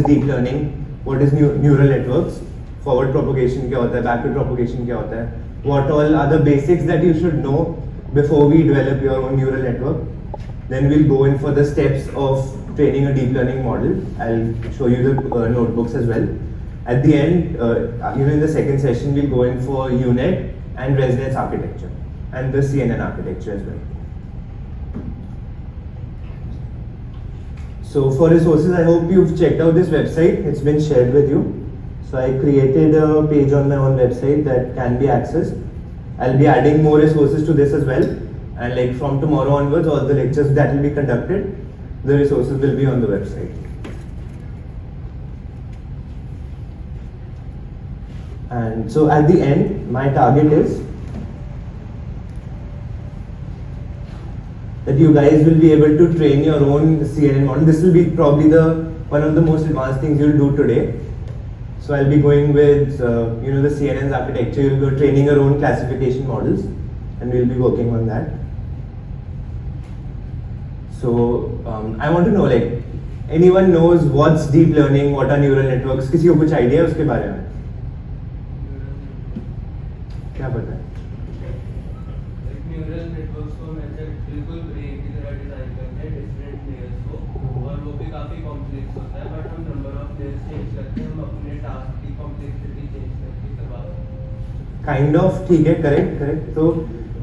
deep learning, what is neural networks, forward propagation क्या होता है, backward propagation क्या होता है, what all are the basics that you should know before we develop your own neural network. Then we'll go in for the steps of training a deep learning model. I'll show you the notebooks as well. At the end, in the second session, we'll go in for UNet and resonance architecture and the CNN architecture as well. So for resources, I hope you've checked out this website. It's been shared with you. So I created a page on my own website that can be accessed. I'll be adding more resources to this as well. And like from tomorrow onwards, all the lectures that will be conducted, the resources will be on the website. And so at the end, my target is that you guys will be able to train your own CNN model. This will be probably one of the most advanced things you'll do today. So I'll be going with the CNN's architecture. You'll be training your own classification models, and we'll be working on that. So I want to know, like, anyone knows what's deep learning, what are neural networks? किसी को कुछ idea है उसके बारे में? क्या पता है? न्यूरल नेटवर्क्स को बिल्कुल ब्रेन की तरह डिजाइन करते हैं डिफरेंट लेयर्स को, और वो भी काफी कॉम्प्लेक्स होता है, बट हम नंबर ऑफ लेयर्स चेंज करते हैं, हम अपने टास्क की कॉम्प्लेक्सिटी चेंज करके करवाते हैं. काइंड ऑफ ठीक है, करेक्ट. तो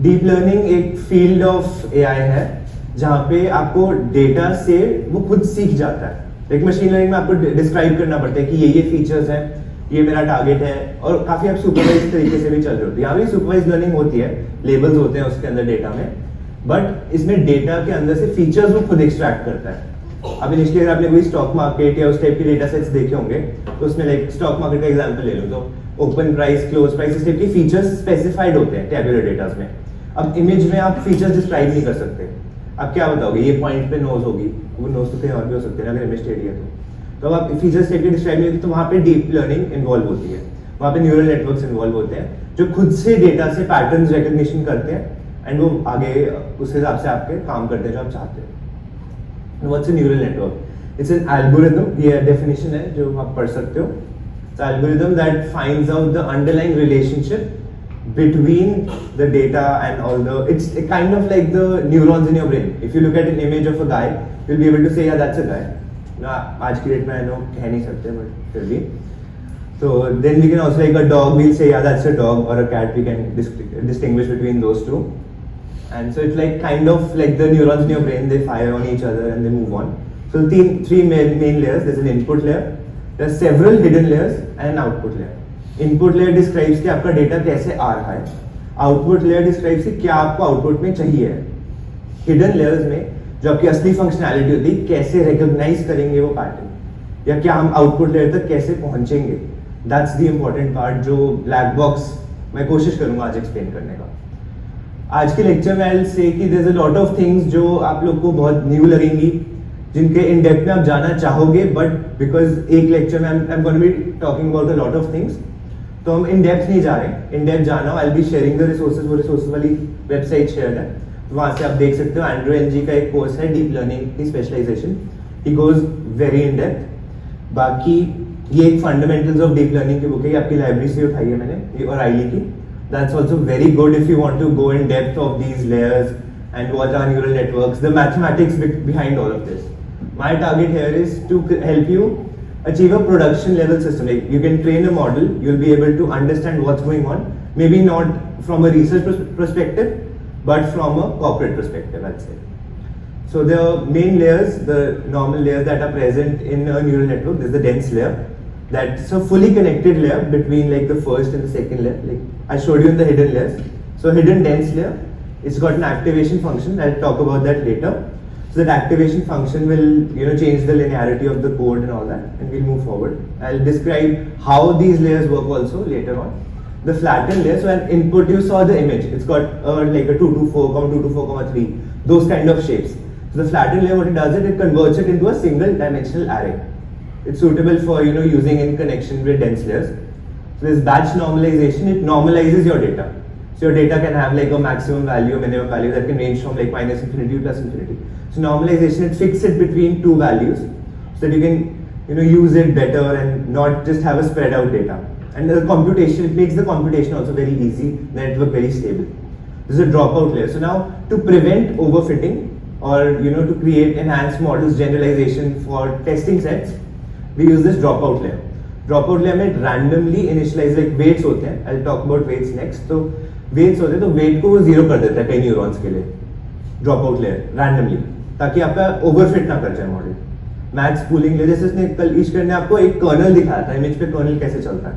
डीप लर्निंग एक फील्ड ऑफ एआई है जहाँ पे आपको डेटा से वो खुद सीख जाता है. एक मशीन लर्निंग में आपको डिस्क्राइब करना पड़ता है कि ये फीचर्स हैं, ये मेरा टारगेट है, और काफी आप सुपरवाइज तरीके से भी चल रहे होते हैं. यहाँ भी सुपरवाइज लर्निंग होती है, लेबल्स होते हैं उसके अंदर डेटा में, बट इसमें डेटा के अंदर से फीचर्स वो खुद एक्सट्रैक्ट करता है. अब इनिशियली अगर आपने कोई स्टॉक मार्केट या उस टाइप के डेटा सेट्स देखे होंगे तो उसमें लाइक स्टॉक मार्केट का एग्जांपल ले लो तो ओपन प्राइस, क्लोज प्राइस, इस टाइप के फीचर्स स्पेसिफाइड होते हैं टैबुलर डेटास में. अब इमेज में आप फीचर्स डिस्क्राइब नहीं कर सकते. आप क्या बताओगे, ये पॉइंट पे नोज होगी, वो नोज तो कहीं और भी हो सकते हैं अगर इमेज टेढ़ी है तो अब आप फीचर्स टाइप के डिस्क्राइब नहीं, तो वहाँ पे डीप लर्निंग इन्वॉल्व होती है. वहाँ पे न्यूरल नेटवर्क्स इन्वॉल्व होते हैं जो खुद से डेटा से पैटर्न्स रिकॉग्निशन करते हैं एंड वो आगे उस हिसाब से आपके काम करते हैं जो आप चाहते हैं. What's a neural network? It's an algorithm. ये डेफिनेशन है जो आप पढ़ सकते हो. Algorithm that finds out the underlying relationship between the data and all the, it's kind of like the neurons in your brain. If you look at an image of a guy, you'll be able to say, yeah, that's a guy. Now, आज की date में I know कह नहीं सकते, but फिर भी. So then we can also, like a dog, we'll say, yeah, that's a dog, or a cat, we can distinguish between those two. And so it's like kind of like the neurons in your brain, they fire on each other and they move on. So three main layers. There's an input layer, there's several hidden layers, and an output layer. Input layer describes कि आपका data कैसे आ रहा है. Output layer describes कि क्या आपको output में चाहिए. हिडन लेयर्स में जो आपकी असली फंक्शनैलिटी होती है, कैसे रिकॉग्नाइज करेंगे वो पैटर्न, या क्या हम आउटपुट लेयर तक कैसे पहुंचेंगे. दैट्स द इंपॉर्टेंट पार्ट जो ब्लैक बॉक्स मैं कोशिश करूंगा आज एक्सप्लेन करने का. आज के लेक्चर में आई विल से कि there is a lot of things जो आप लोग को बहुत न्यू लगेंगी, जिनके इन डेप्थ में आप जाना चाहोगे, बट बिकॉज एक लेक्चर में I am going to be talking about a lot of things, तो हम इन डेप्थ नहीं जा रहे हैं. इन डेप्थ जाना हो, आई will be sharing the resources. वो रिसोर्सेज वाली वेबसाइट शेयर है, वहां से आप देख सकते हो. एंड्रू एनजी का एक कोर्स है डीप लर्निंग की specialisation, he goes very in depth. बाकी ये एक फंडामेंटल्स ऑफ डीप लर्निंग की बुक है, आपकी लाइब्रेरी से उठाई है मैंने, और आईली की. That's also very good if you want to go in depth of these layers and what are neural networks, the mathematics behind all of this. My target here is to help you achieve a production level system. Like you can train a model, you'll be able to understand what's going on, maybe not from a research perspective, but from a corporate perspective, I'd say. So the main layers, the normal layers that are present in a neural network, there's the dense layer. That's a fully connected layer between like the first and the second layer. Like I showed you in the hidden layers. So hidden dense layer, it's got an activation function. I'll talk about that later. So that activation function will change the linearity of the code and all that, and we'll move forward. I'll describe how these layers work also later on. The flattened layer, so an input, you saw the image, it's got like a 2 to 4, 2 to 4, 3, those kind of shapes. So the flattened layer, what it does, it converts it into a single dimensional array. It's suitable for using in connection with dense layers. So this batch normalization, it normalizes your data. So your data can have like a maximum value, minimum value that can range from like minus infinity to plus infinity. So normalization, it fixes it between two values so that you can use it better and not just have a spread out data. And the computation, it makes the computation also very easy, the network very stable. This is a dropout layer. So now to prevent overfitting or to create enhanced models, generalization for testing sets, we use this dropout layer. Dropout layer में randomly initialize like weights होते हैं. I'll talk about weights next. तो weights होते हैं तो weight को वो zero कर देता है कई न्यूरॉन्स के लिए. Dropout layer randomly ताकि आपका overfit ना कर जाए मॉडल. मैथ स्पूलिंग ले जैसे उसने कल ईश्वर ने आपको एक कर्नल दिखाया था, इमेज पे कर्नल कैसे चलता है,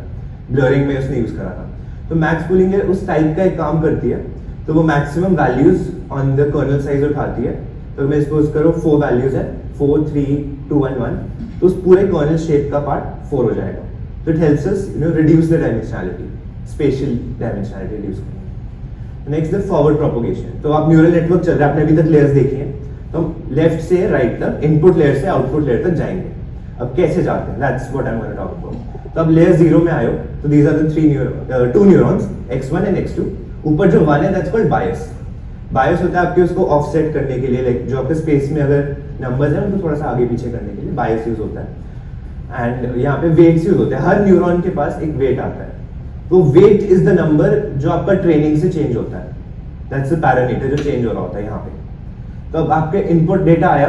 ब्लरिंग में उसने यूज करा था. तो मैथ स्पूलिंग उस टाइप का एक काम करती है. तो वो maximum values on the kernel size उठाती है. तो मैं सपोज करो 4 वैल्यूज है, 4 3 2 1 1, तो उस पूरे कर्नल शेप का पार्ट 4 हो जाएगा. तो it helps us reduce the dimensionality, spatial dimensionality reduce करना. Next the forward propagation. तो आप न्यूरल नेटवर्क चल रहा है, आपने अभी तक लेयर्स देखी हैं. तो हम लेफ्ट से राइट तक, इनपुट लेयर से आउटपुट लेयर तक जाएंगे. अब कैसे जाते हैं, that's what I am going to talk about. तो अब लेयर 0 में आयो, तो these are the 2 neurons x1 and x2. ऊपर जो 1 है दैट्स कॉल्ड बायस. बायस होता है आपके उसको ऑफसेट करने के लिए, लाइक जो आपके स्पेस में अगर नंबर्स हैं उनको थोड़ा सा आगे पीछे करने के लिए बायस यूज होता है. एंड यहाँ पे वेट्स यूज होते हैं. हर न्यूरॉन के पास एक वेट आता है. तो वेट इज द नंबर जो आपका ट्रेनिंग से चेंज होता है. दैट्स द पैरामीटर जो चेंज हो रहा होता है यहाँ पे. तो अब आपके इनपुट डेटा आया,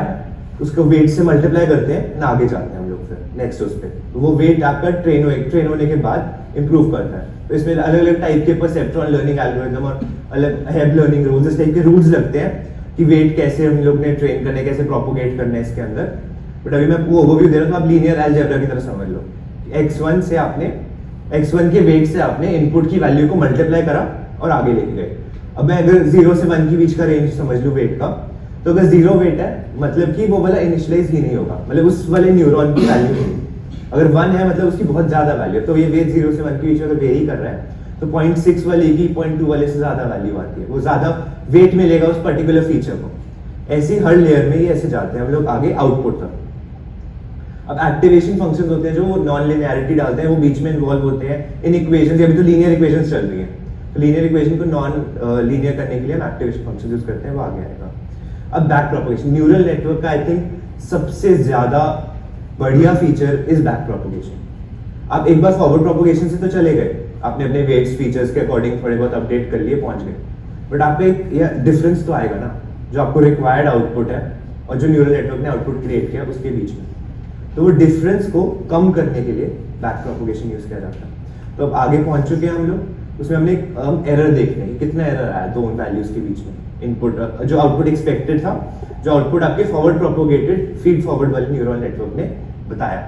उसको वेट से मल्टीप्लाई करते हैं ना, आगे जाते हैं हम लोग फिर नेक्स्ट उस पे. तो वो वेट आपका ट्रेन होने के बाद इंप्रूव करता है. तो इसमें अलग अलग टाइप के परसेप्ट्रॉन लर्निंग एल्गोरिथम और अलग हेब लर्निंग रूल्स, इस टाइप के रूल्स लगते हैं कि वेट कैसे हम लोग ने ट्रेन करने, कैसे प्रोपोगेट करना है इसके अंदर. बट अभी मैं आपको ओवरव्यू दे रहा हूँ, तो आप लीनियर अलजेब्रा की तरह समझ लो. x1 के वेट से आपने इनपुट की वैल्यू को मल्टीप्लाई करा और आगे लेके गए. अब मैं अगर 0 से 1 के बीच का रेंज समझ लूँ वेट का, तो अगर 0 वेट है मतलब कि वो वाला इनिशियलाइज ही नहीं होगा, मतलब उस वाले न्यूरॉन की वैल्यू नहीं. अगर 1 है मतलब उसकी बहुत ज्यादा वैल्यू. तो ये वेट 0 से 1 के बीच में अगर वेरी कर रहा है तो 0.6 वाले की 0.2 वाले से ज्यादा वैल्यू आती है, वो ज्यादा वेट मिलेगा उस पर्टिकुलर फीचर को. ऐसे हर लेयर में ये ऐसे जाते हैं हम लोग आगे आउटपुट तक. अब एक्टिवेशन फंक्शंस होते हैं जो नॉन लिनियरिटी डालते हैं, वो बीच में इन्वॉल्व होते हैं इन इक्वेशंस. अभी तो लीनियर इक्वेशंस चल रही हैं, तो लीनियर इक्वेशन को नॉन लीनियर करने के लिए हम एक्टिवेशन फंक्शन यूज करते हैं, वो आगे आएगा. अब बैक प्रोपगेशन, न्यूरल नेटवर्क का आई थिंक सबसे ज्यादा बढ़िया फीचर इज बैक प्रोपगेशन. आप एक बार फॉरवर्ड प्रोपगेशन से तो चले गए, आपने अपने वेट्स फीचर्स के अकॉर्डिंग थोड़े बहुत अपडेट कर लिए, पहुंच गए. बट आप एक डिफरेंस तो आएगा ना, जो आपको रिक्वायर्ड आउटपुट है और जो न्यूरल नेटवर्क ने आउटपुट क्रिएट किया उसके बीच में. तो वो डिफरेंस को कम करने के लिए बैक प्रोपगेशन यूज किया जाता है. तो अब आगे पहुंच चुके हैं हम लोग. उसमें हमने एरर देखना है, कितना एरर आया दो वैल्यूज के बीच में. इनपुट जो आउटपुट एक्सपेक्टेड था, जो आउटपुट आपके फॉरवर्ड प्रोपोगेटेड फीड फॉरवर्ड वाले न्यूरल नेटवर्क ने बताया,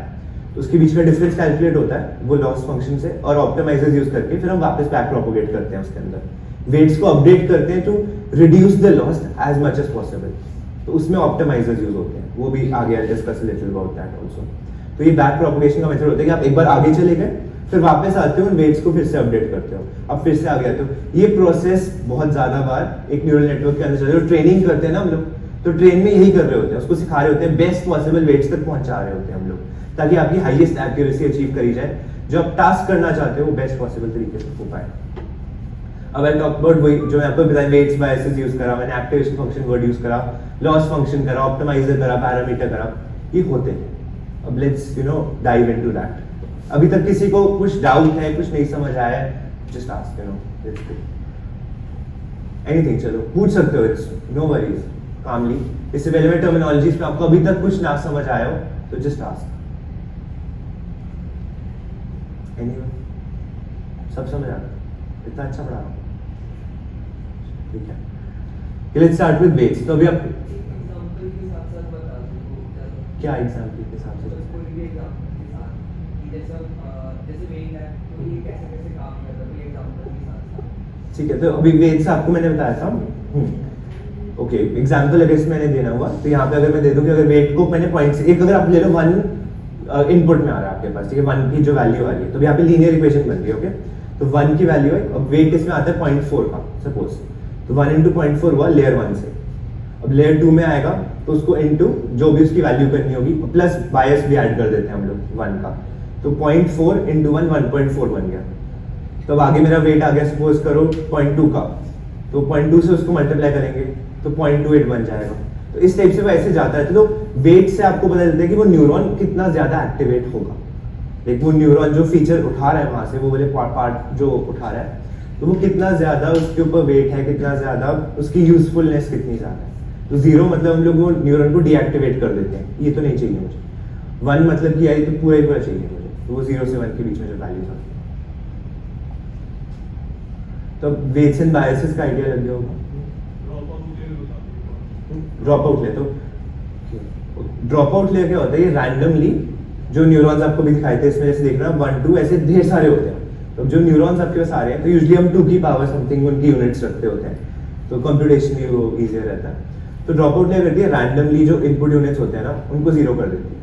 तो उसके बीच का डिफरेंस कैलकुलेट होता है वो लॉस फंक्शन से, और ऑप्टिमाइजर्स यूज करके फिर हम वापस बैक प्रोपोगेट करते हैं उसके अंदर. वेट्स को अपडेट करते हैं to reduce the loss as much as possible. तो उसमें ऑप्टिमाइजर्स यूज होते हैं, वो भी आगे I discuss little about that also. तो ये बैक प्रोपोगेशन का मेथड होता है कि आप एक बार आगे चले गए, फिर वापस आते हो, उन वेट्स को फिर से अपडेट करते हो, अब फिर से आगे आते हो. ये प्रोसेस बहुत ज्यादा बार एक न्यूरल नेटवर्क के अंदर चल रहा है. ट्रेनिंग करते हैं ना हम लोग, तो ट्रेन में यही कर रहे होते हैं, उसको सिखा रहे होते हैं, बेस्ट पॉसिबल वेट्स तक पहुंचा रहे होते हैं हम लोग, ताकि आपकी हाईएस्ट एक्यूरेसी अचीव करी जाए. जो आप टास्क करना चाहते हो वो बेस्ट पॉसिबल तरीके से हो पाए. अब आई टॉक अबाउट वही जो मैं आपको बताया, वेट्स बायसेस यूज करा मैंने, एक्टिवेशन फंक्शन वर्ड यूज करा, लॉस फंक्शन करा, ऑप्टिमाइजर करा, पैरामीटर करा, ये होते हैं. अब लेट्स डाइव इनटू दैट. अभी तक किसी को कुछ डाउट है, कुछ नहीं समझ आया है, just ask, let's go. Anything, चलो पूछ सकते हो, इट्स नो वरीज, कामली. इससे पहले मैं टर्मिनोलॉजीज पे आपको अभी तक कुछ ना समझ आया हो तो जस्ट आस्क. एनीवन? सब समझ आ रहा? इतना अच्छा पढ़ा रहा हूं, ठीक है. Let's start with weights. तो अभी आप एग्जांपल के साथ साथ बता दो क्या एग्जांपल के साथ साथ, कोई भी एग्जांपल के साथ कि जैसे वेट है तो ये कैसे कैसे काम करता है, एग्जांपल के साथ. ठीक है. तो अभी वेट्स आपको मैंने बताया था. ओके, एग्जांपल अगर इसमें मैंने देना हुआ तो यहाँ पे अगर मैं दे दूं कि अगर वेट को मैंने पॉइंट से एक, अगर आप ले लो 1 इनपुट में आ रहा है आपके पास, ठीक है, 1 की जो वैल्यू आ रही है, तो यहाँ पे लीनियर इक्वेशन बन रही है. ओके, तो 1 की वैल्यू है, अब वेट इसमें आता है 0.4 का सपोज, तो 1 into 0.4 हुआ लेयर 1 से. अब लेयर 2 में आएगा तो उसको इनटू जो भी उसकी वैल्यू करनी होगी, प्लस बायस भी ऐड कर देते हैं हम लोग 1 का, तो 0.4 into 1 1.4 बन गया. तो अब आगे मेरा वेट आ गया, सपोज करो 0.2 का, तो 0.2 से उसको मल्टीप्लाई करेंगे तो 0.28 बन जाएगा. तो इस टाइप से वो ऐसे जाता है, तो वेट से आपको पता चलता है कि वो न्यूरॉन कितना ज्यादा एक्टिवेट होगा। लेकिन वो न्यूरॉन जो फीचर उठा रहा है वहां से, वो वाले पार्ट जो उठा रहा है, तो वो कितना ज्यादा उसके ऊपर वेट है, कितना ज्यादा उसकी यूजफुलनेस कितनी ज्यादा है। तो 0 मतलब हम लोग वो न्यूरॉन को डीएक्टिवेट कर देते हैं, ये तो नहीं चाहिए मुझे। 1 मतलब कि आई तो पूरा ही पूरा चाहिए मुझे, तो वो 0 से 1 के बीच में जो वैल्यूज होती है। तो वेट्स एंड बायसेस का आइडिया लग गया होगा। ड्रॉप आउट ले, तो ड्रॉप आउट ले क्या होता है, ये रैंडमली जो न्यूरॉन्स आपको भी दिखाए थे इसमें, जैसे देखना 1 2 ऐसे ढेर सारे होते हैं। तो जो न्यूरॉन्स आपके पास आ रहे हैं, तो यूजुअली हम 2 की पावर समथिंग उनकी यूनिट्स रखते होते हैं, तो कंप्यूटेशनली वो इजियर रहता है। तो ड्रॉप आउट ले करती है रैंडमली जो इनपुट यूनिट्स होते हैं ना, उनको 0 कर देती है।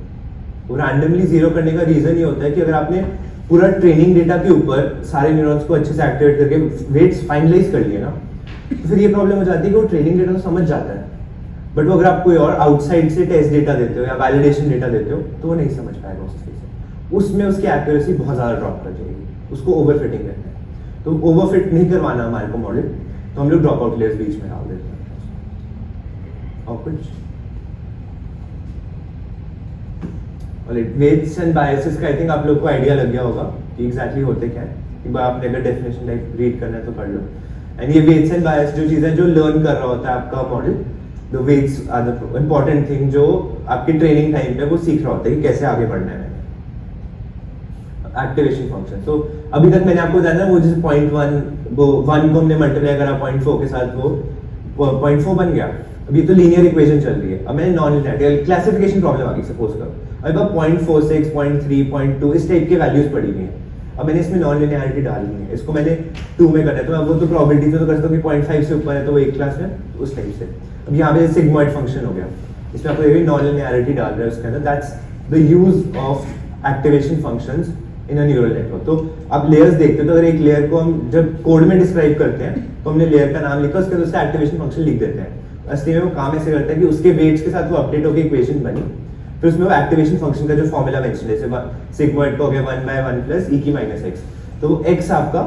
वो रैंडमली 0 करने का रीजन ये होता है कि अगर आपने पूरा ट्रेनिंग डेटा के ऊपर सारे न्यूरॉन्स को अच्छे से एक्टिवेट करके वेट्स फाइनलाइज कर लिए ना, तो फिर ये प्रॉब्लम हो जाती है कि वो ट्रेनिंग डेटा तो समझ जाता है, बट वो अगर आप कोई और आउटसाइड से टेस्ट डेटा देते हो या वैलिडेशन डेटा देते हो तो वो नहीं समझ पाएगा उस चीज से। उसमें उसकी एक्यूरेसी बहुत ज्यादा ड्रॉप कर जाएगी, उसको ओवरफिटिंग कहते हैं। तो ओवरफिट नहीं करवाना हमारे को मॉडल, तो हम लोग ड्रॉप आउट लेयर्स बीच में डाल देते हैं। और कुछ वेट्स एंड बायसेस का आई थिंक आप लोग को आइडिया लग गया होगा कि एग्जैक्टली होते क्या है। एक बार आपने अगर डेफिनेशन लाइक रीड करना है तो कर लो। एंड ये वेट्स एंड बायस जो चीजें जो लर्न कर रहा होता है आपका model, the weights are the important thing जो आपकी ट्रेनिंग टाइम पे वो सीख रहा होता है कि कैसे आगे बढ़ना है। एक्टिवेशन फंक्शन, तो अभी तक मैंने आपको बताया ना, वो जैसे 0.1 वो 1 को हमने मल्टीप्लाई करा 0.4 के साथ, वो 0.4 बन गया। अभी तो लीनियर इक्वेशन चल रही है, अब मैंने नॉन लीनियर क्लासिफिकेशन प्रॉब्लम आ गई सपोज करो, अब 0.46 0.3 0.2 इस टाइप के वैल्यूज पड़ी हुई हैं। अब मैंने इसमें नॉन लिनियरिटी डालनी है, इसको मैंने 2 में करना है, तो अब वो तो प्रोबेबिलिटी से तो कर सकता हूँ कि 0.5 से ऊपर है तो वो एक क्लास में, तो उस टाइप से। अब यहाँ पे सिग्मॉइड फंक्शन हो गया, इसमें आपको ये नॉन लिनियरिटी डाल रहा है उसके अंदर। That's the use of activation functions in a neural network. तो आप लेयर्स देखते हो, तो अगर एक लेयर को हम जब कोड में डिस्क्राइब करते हैं तो हमने लेयर का नाम लिखा, उसके अंदर उसका एक्टिवेशन फंक्शन लिख देते हैं। असली में वो काम ऐसे करता है कि उसके वेट्स के साथ वो अपडेट होकर इक्वेशन बनी, फिर उसमें वो एक्टिवेशन फंक्शन का जो फॉर्मूला मेंशन है, जैसे सिग्मॉइड का हो गया 1/1 प्लस e की माइनस x, तो वो x आपका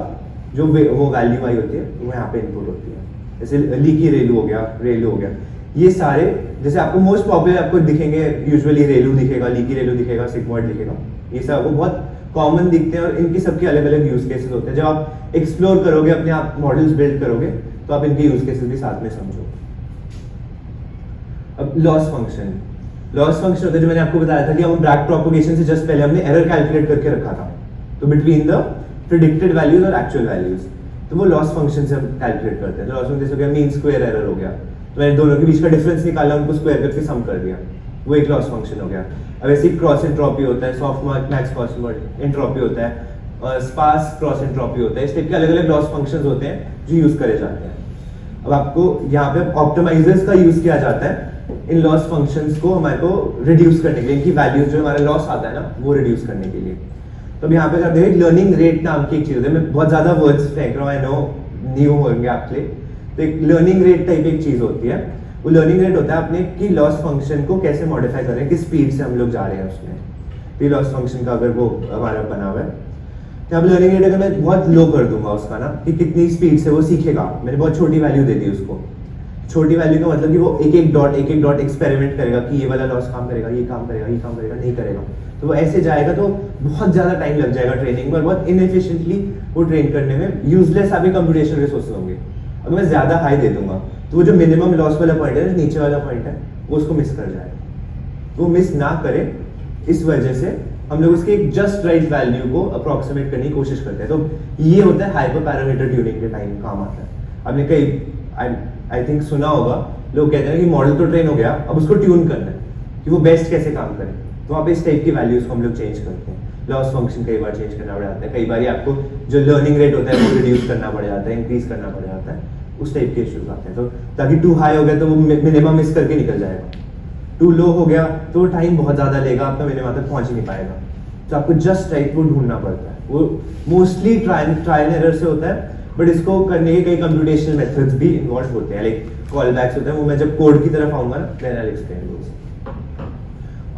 जो वो वैल्यू आई होती है वो यहाँ पे इनपुट होती है। जैसे ली की रेलू हो गया, ये सारे जैसे आपको मोस्ट पॉपुलर आपको दिखेंगे, यूजुअली रेलू दिखेगा, ली की रेलू दिखेगा, सिग्मॉइड दिखेगा, ये सब आपको बहुत कॉमन दिखते हैं और इनकी सबके अलग अलग यूज केसेस होते हैं। जब आप एक्सप्लोर करोगे, अपने आप मॉडल्स बिल्ड करोगे, तो आप इनके यूज केसेस भी साथ में समझोगे। अब लॉस फंक्शन होता है, जो मैंने आपको बताया था कि हम बैक प्रोपगेशन से जस्ट पहले हमने एरर कैलकुलेट करके रखा था, तो बिटवीन द प्रेडिक्टेड वैल्यूज और एक्चुअल वैल्यूज, तो वो लॉस फंक्शन से हम कैलकुलेट करते हैं। तो लॉस फंक्शन जैसे हो गया मीन स्क्वायर एरर हो गया, तो मैंने दोनों के बीच का डिफरेंस निकाला, उनको स्क्वायर करके सम कर दिया, वो एक लॉस फंक्शन हो गया। अब ऐसे क्रॉस एंट्रोपी होता है, सॉफ्ट मैक्स क्रॉस एंट्रोपी होता है, और स्पार्स क्रॉस एंट्रोपी होता है। इस टाइप के अलग अलग लॉस फंक्शंस होते हैं जो यूज करे जाते हैं। अब आपको यहाँ पे ऑप्टिमाइजर्स का यूज किया जाता है इन लॉस फंक्शंस को हमारे को रिड्यूस करने के लिए, इनकी वैल्यूज जो हमारा लॉस आता है ना वो रिड्यूस करने के लिए। तो अब यहाँ पे आप देखिए लर्निंग रेट नाम की एक चीज है, मैं बहुत ज्यादा वर्ड्स फेंक रहा हूँ, आई नो न्यू होंगे आपके लिए। तो एक लर्निंग रेट टाइप एक चीज होती है, वो लर्निंग रेट होता है अपने कि लॉस फंक्शन को कैसे मॉडिफाई करें, किस स्पीड से हम लोग जा रहे हैं उसमें। तो लॉस फंक्शन का अगर वो हमारा बना हुआ है, तो अब लर्निंग रेट अगर मैं बहुत लो कर दूंगा उसका ना, कि कितनी स्पीड से वो सीखेगा, मैंने बहुत छोटी वैल्यू दे दी उसको। छोटी वैल्यू का मतलब कि वो एक एक डॉट एक्सपेरिमेंट करेगा कि ये वाला लॉस काम करेगा, ये काम करेगा, ये काम करेगा, नहीं करेगा, तो वो ऐसे जाएगा, तो बहुत ज्यादा टाइम लग जाएगा ट्रेनिंग पर, बहुत इनएफिशिएंटली वो ट्रेन करने में, यूजलेस आपके कंप्यूटेशनल रिसोर्सेज होंगे। अगर मैं ज्यादा हाई दे दूंगा तो वो जो मिनिमम लॉस वाला पॉइंट है, नीचे वाला पॉइंट है, वो उसको मिस कर जाएगा। वो मिस ना करे, इस वजह से हम लोग उसके एक जस्ट राइट वैल्यू को अप्रोक्सीमेट करने की कोशिश करते हैं। तो ये होता है हाइपर पैरामीटर ट्यूनिंग के टाइम काम आता है। आपने कई आई थिंक सुना होगा, लोग कहते हैं कि मॉडल तो ट्रेन हो गया, अब उसको ट्यून करना है कि वो बेस्ट कैसे काम करे। तो वहाँ पे इस टाइप की वैल्यूज को हम लोग चेंज करते हैं। लॉस फंक्शन कई बार चेंज करना पड़ जाता है, कई बार आपको जो लर्निंग रेट होता है वो रिड्यूस करना पड़ जाता है, इंक्रीज करना पड़ जाता है, उस टाइप के इश्यूज आते हैं। तो ताकि टू हाई हो गया तो वो मिनिमम मिस करके निकल जाएगा, टू लो हो गया तो टाइम बहुत ज्यादा लेगा, आपका मिनिमम तक पहुंच ही नहीं पाएगा। तो आपको जस्ट राइट वो ढूंढना पड़ता है। वो मोस्टली ट्रायल एरर से होता है, बट इसको करने के कई कंप्यूटेशनल मेथड्स भी इन्वॉल्व होते हैं, लाइक कॉल बैक्स होते हैं। वो मैं जब कोड की तरफ आऊंगा ना, then I will explain this.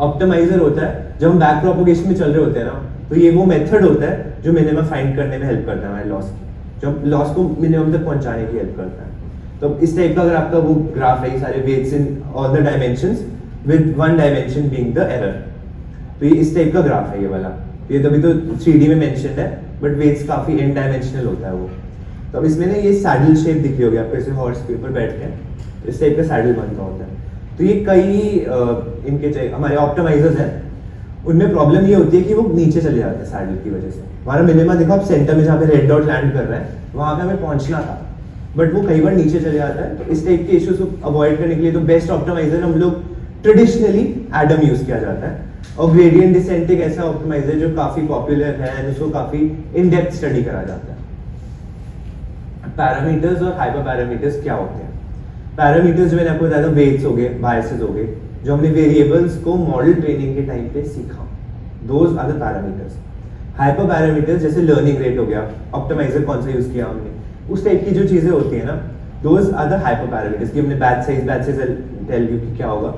Optimiser होता है जब हम बैक प्रोपगेशन में चल रहे होते हैं ना, तो ये वो मेथड होता है जो मिनिमम फाइंड करने में हेल्प करता है हमारे लॉस की, जो लॉस को मिनिमम तक पहुंचाने की हेल्प करता है। तो इस टाइप का अगर आपका वो ग्राफ है, सारे weights in all the dimensions with one dimension being the error, तो ये इस टाइप का ग्राफ है ये वाला। ये तो अभी तो 3D में मेंशन्ड है, बट वेट्स काफी n डायमेंशनल होता है वो। तो अब इसमें ना ये सैडल शेप दिख रही होगी आपको, ऐसे हॉर्स के ऊपर बैठ के इस टाइप का सैडल बनता होता है। तो ये कई इनके हमारे ऑप्टिमाइजर्स हैं, उनमें प्रॉब्लम ये होती है कि वो नीचे चले जाते हैं सैडल की वजह से। हमारा मिनिमा देखो आप सेंटर में जहाँ पे रेड डॉट लैंड कर रहा है वहां पे हमें पहुंचना था, बट वो कई बार नीचे चले जाता है। तो इस टाइप के इश्यूज को अवॉइड करने के लिए तो बेस्ट ऑप्टिमाइजर हम लोग ट्रेडिशनली एडम यूज किया जाता है, और ग्रेडियंट डिसेंट एक ऐसा ऑप्टिमाइजर जो काफी पॉपुलर है एंड उसको काफी इन डेप्थ स्टडी करा जाता है। पैरामीटर्स और हाइपर पैरामीटर्स क्या होते हैं? पैरामीटर्स जो मैंने आपको बताया था, वेट्स हो गए, बायसेस हो गए, जो हमने वेरिएबल्स को मॉडल ट्रेनिंग के टाइम पे सीखा, those are the parameters. Hyper parameters जैसे लर्निंग रेट हो गया, ऑप्टिमाइजर कौन सा यूज किया हमने, उस टाइप की जो चीजें होती है ना, those are the hyper parameters कि हमने बैच साइज टेल यू कि क्या होगा,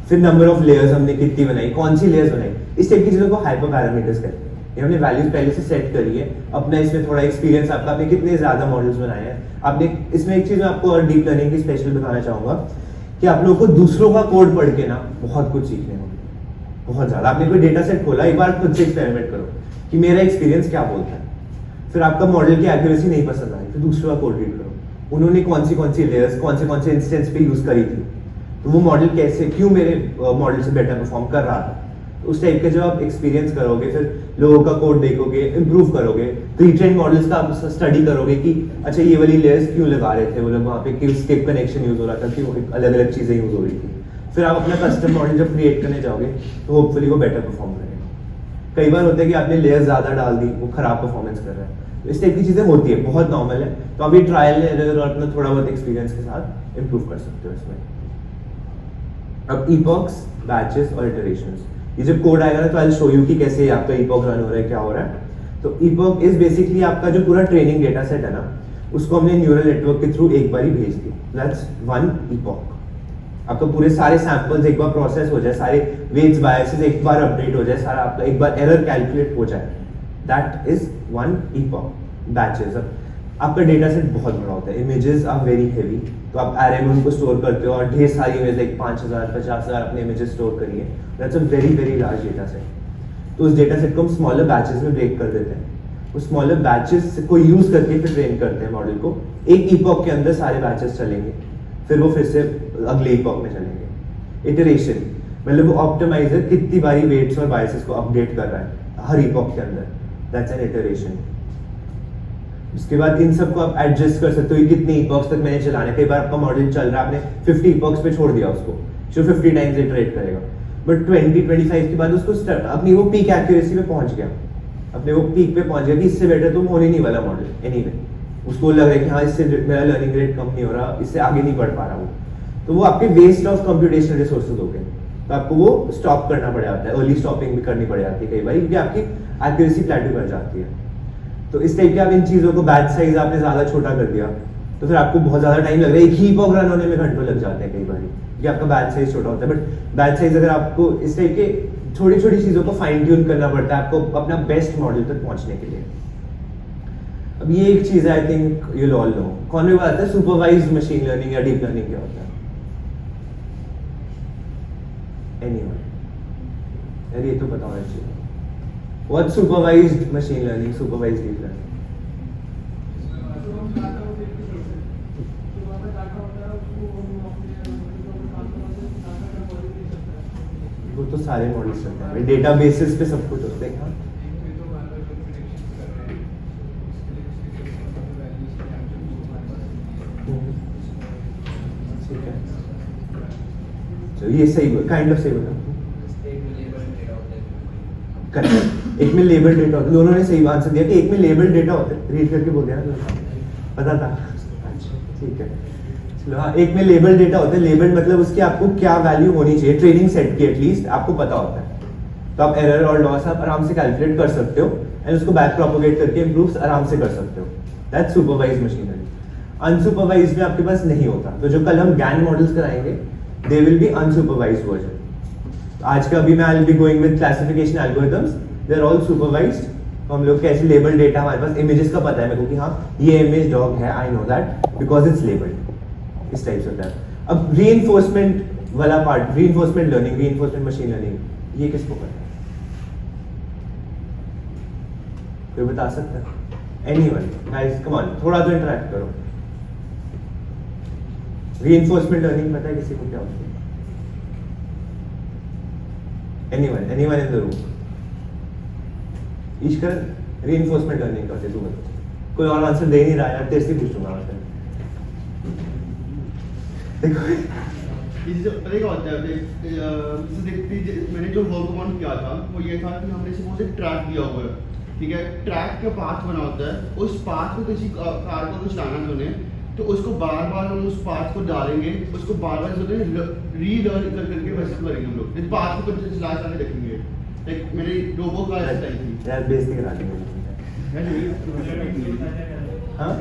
फिर नंबर ऑफ लेयर्स हमने कितनी बनाई, कौन सी लेयर्स बनाई, इस टाइप की चीजों को हाइपर पैरामीटर्स कहते हैं। ये हमने वैल्यूज पहले से सेट करी है, अपना इसमें थोड़ा एक्सपीरियंस आपका, आपने कितने ज्यादा मॉडल्स बनाए हैं आपने। इसमें एक चीज मैं आपको और डीप लर्निंग की स्पेशल बताना चाहूंगा कि आप लोगों को दूसरों का कोड पढ़ के ना बहुत कुछ सीखने को, बहुत ज्यादा। आपने कोई डेटा सेट खोला, एक बार खुद से एक्सपेरिमेंट करो कि मेरा एक्सपीरियंस क्या बोलता है, फिर आपका मॉडल की एक्यूरेसी नहीं पसंद आई, फिर दूसरों का कोड रीड करो, उन्होंने कौन सी लेयर्स कौन से इंस्टेंस पे यूज करी थी, तो वो मॉडल कैसे, क्यों मेरे मॉडल से बेटर परफॉर्म कर रहा था। तो उस टाइप के जब आप एक्सपीरियंस करोगे, फिर लोगों का कोड देखोगे, इंप्रूव करोगे, प्री-ट्रेन मॉडल्स का आप स्टडी करोगे कि अच्छा ये वाली लेयर्स क्यों लगा रहे थे वो लोग वहाँ पे, क्यों स्किप कनेक्शन यूज हो रहा था, क्यों अलग अलग चीजें यूज हो रही थी। फिर आप अपना कस्टम मॉडल जब क्रिएट करने जाओगे तो होपफुली वो बेटर परफॉर्म करेगा। कई बार होता है कि आपने लेयर ज्यादा डाल दी, वो खराब परफॉर्मेंस कर रहा है, तो इस टाइप की चीजें होती है, बहुत नॉर्मल है। तो आप ये ट्रायल एरर और अपना थोड़ा बहुत एक्सपीरियंस के साथ इंप्रूव कर सकते हो इसमें। अब इपॉक्स, बैचेस और इटरेशंस, ये जब कोड आएगा ना तो आई शो यू कि कैसे आपका इपॉक रन हो रहा है, क्या हो रहा है। तो इपॉक इज बेसिकली आपका जो पूरा ट्रेनिंग डेटा सेट है ना, उसको हमने न्यूरल नेटवर्क के थ्रू एक बार ही भेज दिया, दैट्स वन इपॉक। आपका पूरे सारे सैंपल्स एक बार प्रोसेस हो जाए, सारे वेट्स बायसेस एक बार अपडेट हो जाए, सारा आपका एक बार एरर कैलकुलेट हो जाए, that is one epoch. Batches, आपका डेटा सेट बहुत बड़ा होता है, इमेजेस आर वेरी हेवी, तो आप एरे में उनको स्टोर करते हो और ढेर सारी इमेज, लाइक 5000 50,000 अपने इमेजेस स्टोर करिए, that's a very very large data set. तो उस डेटा सेट को हम स्मॉलर बैचेस में ब्रेक कर देते हैं, उस स्मॉलर बैचेस को यूज करके फिर ट्रेन करते हैं मॉडल को। एक इपॉक के अंदर सारे बैचेस चलेंगे, फिर वो फिर से अगले इपॉक में चलेंगे। इटरेशन मतलब वो ऑप्टिमाइजर कितनी बारी वेट्स और बायसेस को अपडेट कर रहा है हर इपॉक के अंदर, दैट्स एन इटरेशन। उसके बाद इन सबको आप एडजस्ट कर सकते हो कि कितने इपॉक्स तक मैंने चलाना है। कई बार आपका मॉडल चल रहा है, आपने 50 इपॉक्स पे छोड़ दिया उसको, जो 50 टाइम्स इटरेट करेगा, बट 20-25 के बाद उसको अपनी वो पीक एक्यूरेसी पे पहुंच गया, अपने वो पीक पे पहुंच गया कि इससे बेटर तो होने नहीं वाला मॉडल एनीवे। उसको लग रहा है कि हाँ इससे मेरा लर्निंग रेट कम नहीं हो रहा, इससे आगे नहीं बढ़ पा रहा वो, तो वो आपके वेस्ट ऑफ कंप्यूटेशनल रिसोर्सेज हो गए, तो आपको वो स्टॉप करना पड़ जाता है, अर्ली स्टॉपिंग भी करनी पड़ जाती है कई बार, क्योंकि आपकी एक्यूरेसी प्लेटू कर जाती है। तो इस टाइप के आप इन चीजों को, बैच साइज आपने ज्यादा छोटा कर दिया तो फिर आपको बहुत ज्यादा टाइम लग रहा है, एक ही इपॉक रन होने में घंटों लग जाते हैं कई बार, क्योंकि आपका बैच साइज छोटा होता है। बट बैच साइज अगर आपको इस टाइप के छोटी छोटी चीजों को फाइन ट्यून करना पड़ता है आपको अपना बेस्ट मॉडल तक पहुंचने के लिए। अब ये एक चीज है, I think you all know, कौन भी बात है सुपरवाइज्ड मशीन लर्निंग या डीप लर्निंग क्या होता है? एनीवन? यार ये तो पता होना चाहिए। What supervised machine learning, supervised deep learning? वो तो सारे मॉडल्स चलते हैं, डेटा बेसिस पे सब कुछ होता है। ठीक है, चलो ये सही काइंड ऑफ सही बोला। एक में लेबल डेटा होता है, दोनों ने सही आंसर दिया कि एक में लेबल डेटा होता है, रीड करके बोल दिया ना, पता था। अच्छा ठीक है, चलो हाँ, एक में लेबल डेटा होता है, लेबल मतलब उसकी आपको क्या वैल्यू होनी चाहिए ट्रेनिंग सेट की, एटलीस्ट आपको पता होता है, तो आप एरर और लॉस आप आराम से कैलकुलेट कर सकते हो एंड उसको बैक प्रोपोगेट करके इम्प्रूव आराम से कर सकते हो, that's supervised machine learning. Unsupervised में आपके पास नहीं होता, तो जो कल हम गैन मॉडल्स कराएंगे they will be unsupervised version. आज का अभी मैं I will be going with classification algorithms, they are all supervised. तो हम लोग कैसे लेबल डेटा, हमारे पास इमेजेस का पता है मेरे को कि हाँ ये इमेज डॉग है, I know that because it's labelled. इस टाइप से होता है। अब रीइंफोर्समेंट वाला part, reinforcement learning, reinforcement machine learning, ये किसको पता है? कोई बता सकता है? एनीवन गाइस, कम ऑन, थोड़ा तो इंटरेक्ट करो। रीइंफोर्समेंट लर्निंग पता है किसी को क्या होती है? Anyone in the room? Ishwar, reinforcement learning करते तू बता। कोई और आंसर दे नहीं रहा यार, तेरे से पूछूंगा आंसर। देखो पता क्या होता है, मैंने जो वर्क ऑन किया था वो ये था कि हमने सपोज एक ट्रैक दिया हुआ है, ठीक है, ट्रैक का पाथ बना होता है, उस पाथ को किसी कार को कुछ लाना है उन्हें, तो उसको बार बार हम उस पाथ को डालेंगे, उसको बार बार रीलर्न करके वैसे करेंगे हम लोग, इस पाथ को चला के देखेंगे। लाइक मैंने रोबो कार स्टाइल थी यार, बेइज्जती करा दी मुझे। हाँ,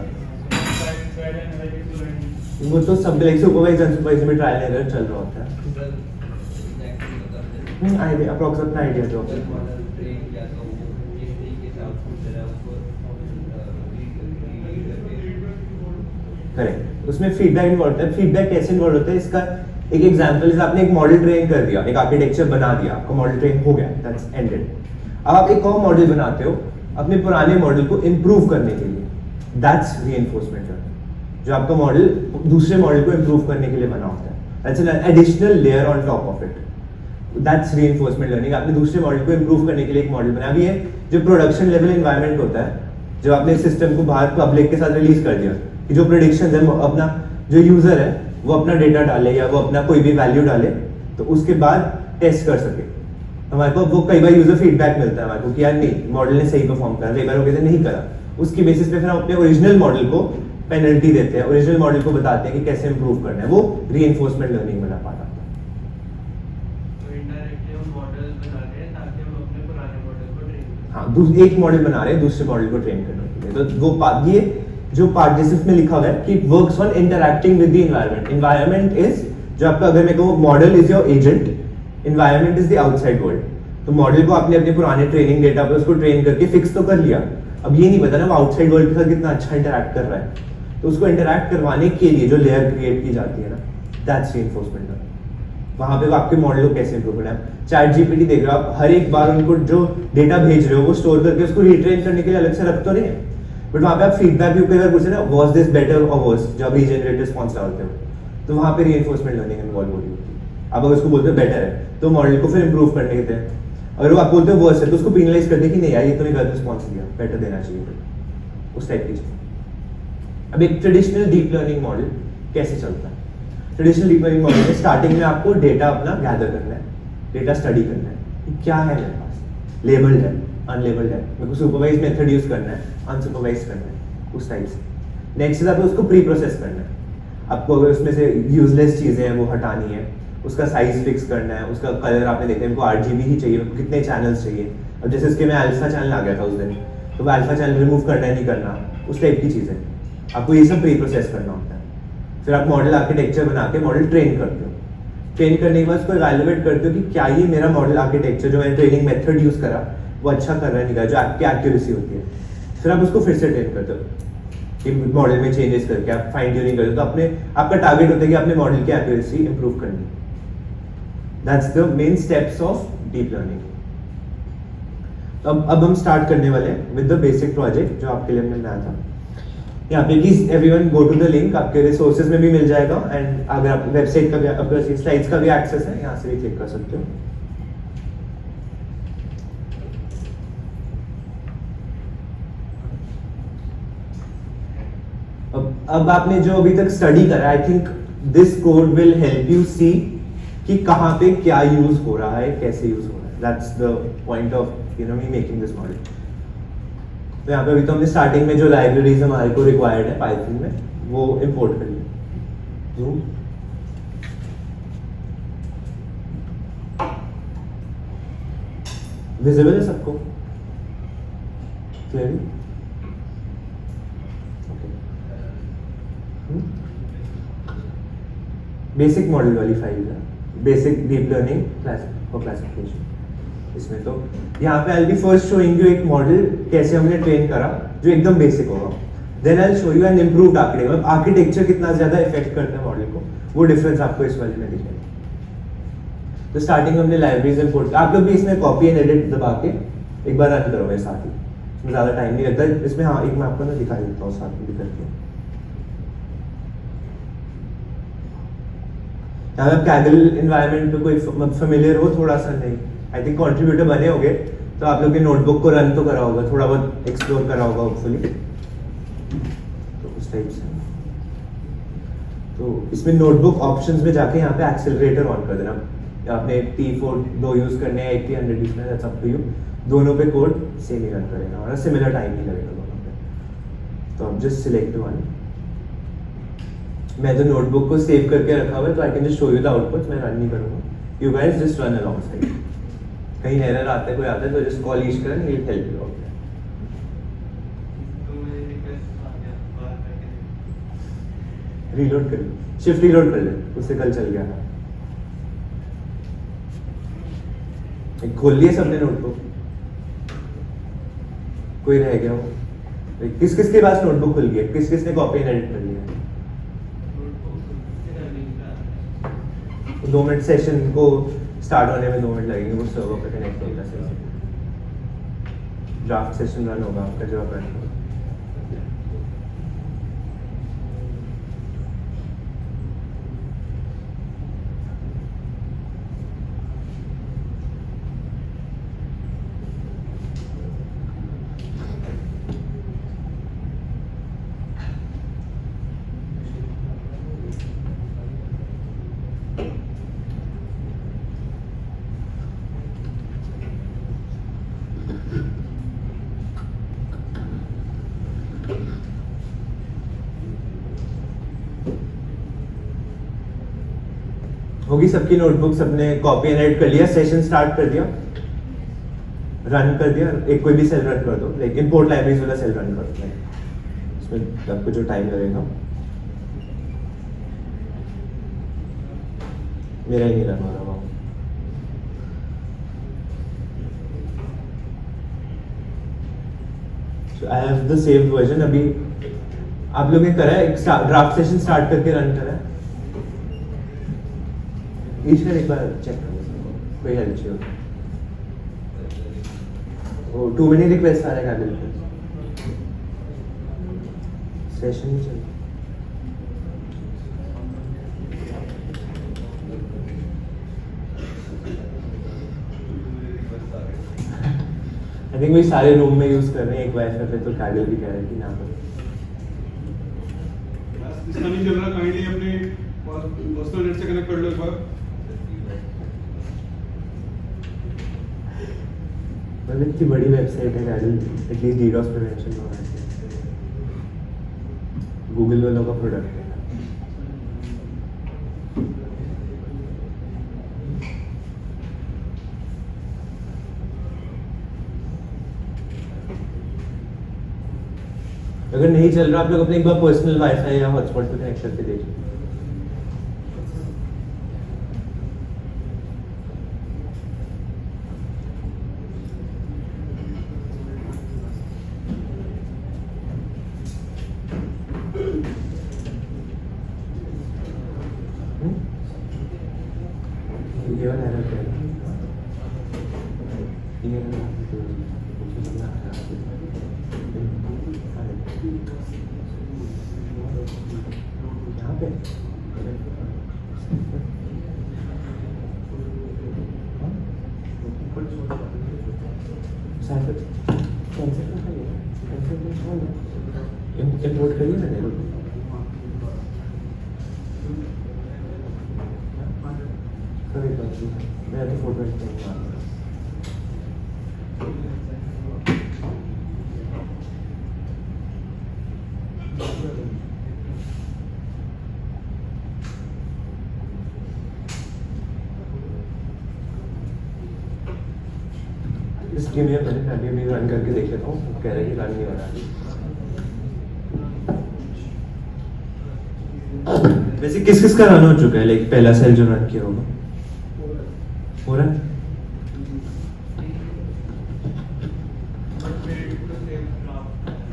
वो तो सब लाइक सुपरवाइज अनसुपरवाइज में ट्रायल एंड एरर चल रहा होता है। आइडिया अप्रॉक्स अपना आइडिया दो। करेक्ट, उसमें फीडबैक इन्वॉल्व होता है। फीडबैक कैसे इन्वॉल्व होता है, इसका एक एग्जांपल है, आपने एक मॉडल ट्रेन कर दिया, एक आर्किटेक्चर बना दिया, आपका मॉडल ट्रेन हो गया, दैट्स एंडेड। अब आप एक और मॉडल बनाते हो अपने पुराने मॉडल को इंप्रूव करने के लिए, दैट्स रीइंफोर्समेंट लर्निंग। जो आपका मॉडल दूसरे मॉडल को इंप्रूव करने के लिए बना होता है, that's an additional layer on top of it, that's reinforcement learning. आपने दूसरे मॉडल को इंप्रूव करने के लिए एक मॉडल बनाया। अभी ये जो प्रोडक्शन लेवल एनवायरनमेंट होता है, जब आपने सिस्टम को बाहर पब्लिक के साथ रिलीज कर दिया कि जो प्रेडिक्शन है, अपना जो यूजर है वो अपना डेटा डाले या वो अपना कोई भी वैल्यू डाले, तो उसके बाद टेस्ट कर सके। हमारे को वो कई बार यूजर फीडबैक मिलता है हमारे को कि यार नहीं, मॉडल ने सही परफॉर्म करा, कई बार वो कहते नहीं करा। उसकी बेसिस पे फिर हम अपने ओरिजिनल मॉडल को पेनल्टी देते हैं, ओरिजिनल मॉडल को बताते हैं कि कैसे इंप्रूव करना है। वो रीइंफोर्समेंट लर्निंग वाला पार्ट आता है। तो इनडायरेक्टली हम मॉडल बना रहे हैं ताकि हम अपने पुराने मॉडल को ट्रेन करें। हाँ, एक मॉडल बना रहे हैं दूसरे मॉडल को ट्रेन करने के लिए। तो वो ये जो पार्ट जिस में लिखा हुआ है कि works on interacting with the environment. Environment is जो आपका, अगर मैं कहूँ model is your agent, environment is the outside world. तो मॉडल को आपने अपने पुराने ट्रेनिंग डेटा पे उसको ट्रेन करके फिक्स तो कर लिया, अब ये नहीं पता ना वो आउटसाइड वर्ल्ड के साथ कितना अच्छा इंटरैक्ट कर रहा है। तो उसको इंटरैक्ट करवाने के लिए जो लेयर क्रिएट की जाती है ना, दैट्स रीइंफोर्समेंट लर्निंग। वहां पे वो आपके मॉडल को कैसे इंप्रूव करना है। चैट जीपीटी देख रहे हो आप, हर एक बार उनको जो डेटा भेज रहे हो वो स्टोर करके उसको रिट्रेन करने के लिए अलग से रख तो नहीं है, बट वहां पे आप फीडबैक भी कई बार पूछे ना, वाज दिस बेटर और वर्स, जब रीजनरेट रिस्पांस डालते हो, तो वहां पे रीइंफोर्समेंट लर्निंग इन्वॉल्व हो रही होती है। अब अगर उसको बोलते हो बेटर है, तो मॉडल को फिर इंप्रूव करने देते हैं। अगर वो आप बोलते हो वर्स है, तो उसको पेनलाइज करते कि नहीं यार, ये तो नहीं गलत रिस्पॉन्स दिया, बेटर देना चाहिए, उस टाइप की चीज। अब एक ट्रेडिशनल डीप लर्निंग मॉडल कैसे चलता है? ट्रेडिशनल डीप लर्निंग मॉडल में स्टार्टिंग में आपको डेटा अपना गैदर करना है, डेटा स्टडी करना है कि क्या है मेरे पास, लेबल्ड है, अनलेबल्ड है, मेरे को सुपरवाइज मेथड यूज करना है, अनसुपरवाइज करना है, उस टाइप से। नेक्स्ट है आपको उसको प्री प्रोसेस करना है। आपको अगर उसमें से यूजलेस चीजें हैं वो हटानी है, उसका साइज फिक्स करना है, उसका कलर आपने देखा इनको RGB ही चाहिए, कितने चैनल्स चाहिए। अब जैसे इसके में अल्फा चैनल आ गया था उस दिन, तो वो अल्फा चैनल रिमूव करना है नहीं करना, उस टाइप की चीज़ है। आपको ये सब प्री प्रोसेस करना होता है। फिर आप मॉडल आर्किटेक्चर बना के मॉडल ट्रेन करते हो। ट्रेन करने के बाद उसको इवैल्यूएट करते हो कि क्या ये मेरा मॉडल आर्किटेक्चर जो मैंने ट्रेनिंग मेथड यूज करा वो अच्छा कर रहा है नहीं कर रहा, जो आपकी एक्यूरेसी होती है। फिर आप उसको फिर से ट्रेन करते हो कि मॉडल में चेंजेस करके आप फाइन ट्यूनिंग करते हो। तो अपने आपका टारगेट होता है कि अपने मॉडल की एक्यूरेसी इंप्रूव करनी। That's the main steps of deep learning. तो अब हम स्टार्ट करने वाले हैं विद द बेसिक प्रोजेक्ट जो आपके लिए हमने बनाया था। यहाँ पे please everyone go to the link, आपके रिसोर्सेज में भी मिल जाएगा, एंड अगर आप वेबसाइट का भी, आपका स्लाइड्स का भी एक्सेस है, यहाँ से भी क्लिक कर सकते हो। अब आपने जो अभी तक स्टडी करा, I think this code will help you see कि कहाँ पे क्या यूज हो रहा है, कैसे यूज हो रहा है। That's the point of me making this model. तो यहाँ पे अभी तो हमने स्टार्टिंग में जो लाइब्रेरीज हमारे को रिक्वायर्ड है पाइथन में, वो इंपोर्ट कर लिया। विजिबल है सबको क्लियरली? बेसिक मॉडल वाली फाइल है, basic deep learning for classification. इसमें तो यहाँ पे I be first showing you एक मॉडल कैसे हमने ट्रेन करा जो एकदम बेसिक होगा। Then I will show you an improved architecture, architecture कितना ज्यादा इफेक्ट करता है मॉडल को, वो डिफरेंस आपको इस वाले में दिखेगा। तो स्टार्टिंग हमने लाइब्रेरीज इंपोर्ट, आप लोग भी इसमें कॉपी एंड एडिट दबा के एक बार रन करो मेरे साथ ही, इसमें ज़्यादा टाइम नहीं लगता इसमें। हाँ एक मैं आपको ना दिखा देता हूँ साथ में भी करके। यहाँ आप कैगल इन्वायरमेंट पे कोई फेमिलियर हो थोड़ा सा, नहीं आई थिंक कंट्रीब्यूटर बने होंगे तो आप लोग के नोटबुक को रन तो करा होगा, थोड़ा बहुत एक्सप्लोर करा होगा होपफुली, तो उस टाइप से। तो इसमें नोटबुक ऑप्शंस में जाके यहाँ पे एक्सेलरेटर ऑन कर देना। आपने T4 दो यूज करने हैं, 80 यूज करना है, दैट्स अप टू यू। दोनों पे कोड सेम ही रन करेगा और सिमिलर टाइम ही लगेगा दोनों पे। तो अब जस्ट सिलेक्ट वन, मैं तो नोटबुक को सेव करके रखा हुआ है तो I can just show you the output, मैं रन नहीं करूँगा, you guys just run alongside. कहीं एरर आता है कोई आता है तो just call Ishkaran, he will help you out. Reload कर लो, शिफ्ट रीलोड कर ले, उससे कल चल गया था। खोल लिए सबने नोटबुक, कोई रह गया हो? किस किस के पास नोटबुक खुल गया, किस किस ने कॉपी एंड एडिट कर लिया? 2 मिनट सेशन को स्टार्ट होने में 2 मिनट लगेंगे, वो सर्वर पे कनेक्ट होगा, ड्राफ्ट सेशन रन होगा आपका जब आप रन होगा। होगी सबकी नोटबुक, सबने कॉपी एंड एडिट कर लिया, सेशन स्टार्ट कर दिया, रन कर दिया। एक कोई भी सेल रन कर दो, लाइक इंपोर्ट लाइब्रेरीज वाला सेल रन कर दो, इसमें आपको जो टाइम लगेगा। मेरा ही नहीं रन हो रहा। So I have the saved version। अभी आप लोगों ने करा है, एक ड्राफ्ट सेशन स्टार्ट करके रन करा है। ईश्वर एक बार चेक करो, कोई हेल्प चाहिए हो। टू मेनी रिक्वेस्ट आ रहे हैं कैबिल पे, सेशन नहीं चल। आई थिंक वही सारे रूम में यूज कर रहे हैं एक वाईफाई पे, तो कैबिल भी कह रहे हैं कि ना पर इसका नहीं चल रहा, काइंडली अपने पर्सनल नेट से कनेक्ट कर लो एक बार। मतलब इतनी बड़ी वेबसाइट है कैबिल, एटलीस्ट डीडॉस प्रिवेंशन होना चाहिए। गूगल वालों का प्रोडक्ट है। अगर नहीं चल रहा आप लोग अपने एक बार पर्सनल वाईफाई या हॉटस्पॉट पे कनेक्ट करके देखिए। ये वाला एरर क्या है? ये यहाँ पे इंपोर्ट करिए ना, मैं तो फोटो इसके लिए मैंने अभी भी रन करके देख लेता हूँ, कह रहे हैं कि रन नहीं हो रहा। वैसे किस किस का रन हो चुका है, लाइक पहला सेल जो रन किया होगा हो रहा है?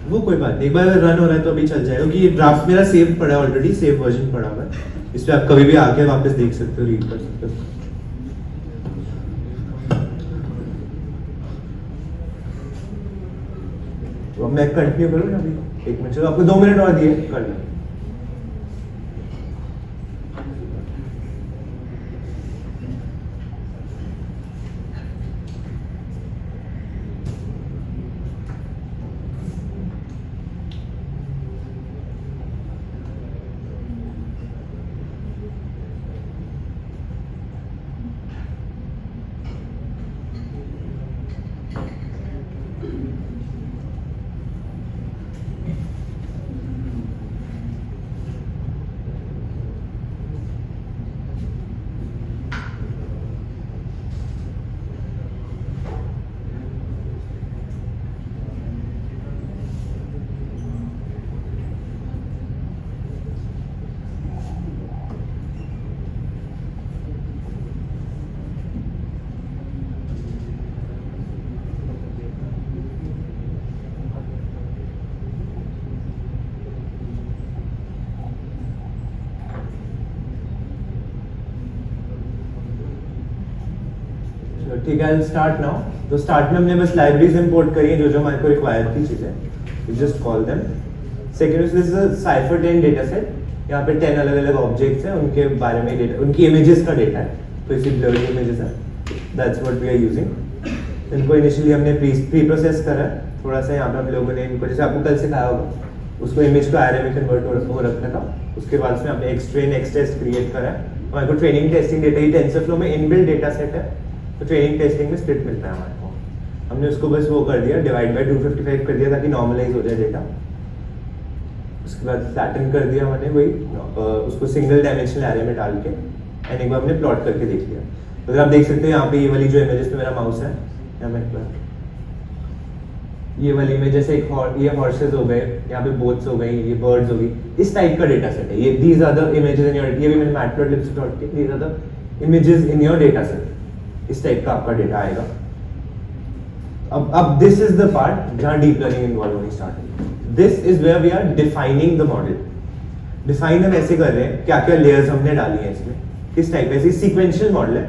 वो कोई बात नहीं, एक बार रन हो रहा है तो अभी चल जाएगा, क्योंकि ये ड्राफ्ट मेरा सेव पड़ा है ऑलरेडी, सेव वर्जन पड़ा हुआ है, इस पे आप कभी भी आके वापस देख सकते हो, रीड कर सकते हो। तो अब मैं कंटिन्यू करूँ ना अभी 1 मिनट, चलो आपको 2 मिनट और दिए, कर लो। ठीक है, स्टार्ट नाउ। तो स्टार्ट में हमने बस लाइब्रेरीज इंपोर्ट करी है, जो जो हमारे को रिक्वायर थी चीजें, we just call them. Second this is a CIFAR 10 data set, यहाँ पे 10 अलग अलग ऑब्जेक्ट्स हैं, उनके बारे में डेटा, उनकी इमेजेस का डेटा है, तो इसी ब्लर्ड इमेजेस है, that's what we are using. इनको इनिशियली हमने प्री प्रोसेस करा है थोड़ा सा, यहाँ पे हम लोगों ने इनको, जैसे आपको कल सिखाया होगा, उसको इमेज को एरे में कन्वर्ट हो रखा था, उसके बाद उसमें हमने एक्सट्रेन एक्सटेस्ट क्रिएट करा है, हमारे को ट्रेनिंग टेस्टिंग डेटा, ये टेंसरफ्लो में इनबिल्ट डेटा सेट है, तो ट्रेनिंग टेस्टिंग में स्प्लिट मिलता है हमारे को। हमने उसको बस वो कर दिया, डिवाइड बाय 255 कर दिया ताकि नॉर्मलाइज हो जाए डेटा। उसके बाद फ्लैटन कर दिया हमने वही, उसको सिंगल डायमेंशनल एरे में डाल के, एंड एक बार हमने प्लॉट करके देख लिया। तो अगर आप देख सकते हो यहाँ पे ये वाली जो इमेजेस में मेरा माउस है, यहाँ मैं ये वाली इमेज, जैसे ये हॉर्सेस हो गए, यहाँ पे बोट्स हो गई, ये बर्ड्स हो गई, इस टाइप का डेटा सेट है ये। These are the images in your, ये भी मैंने मैटप्लॉटलिब से प्लॉट किया, these are the images in your data set, इस टाइप का आपका डेटा आएगा। अब दिस इज द पार्ट जहां डीप लर्निंग इन्वॉल्व होनी स्टार्ट है। This is where we are defining the model. Define हम ऐसे कर रहे हैं, क्या क्या लेयर्स हमने डाली हैं इसमें, किस टाइप ऐसे सीक्वेंशियल मॉडल है।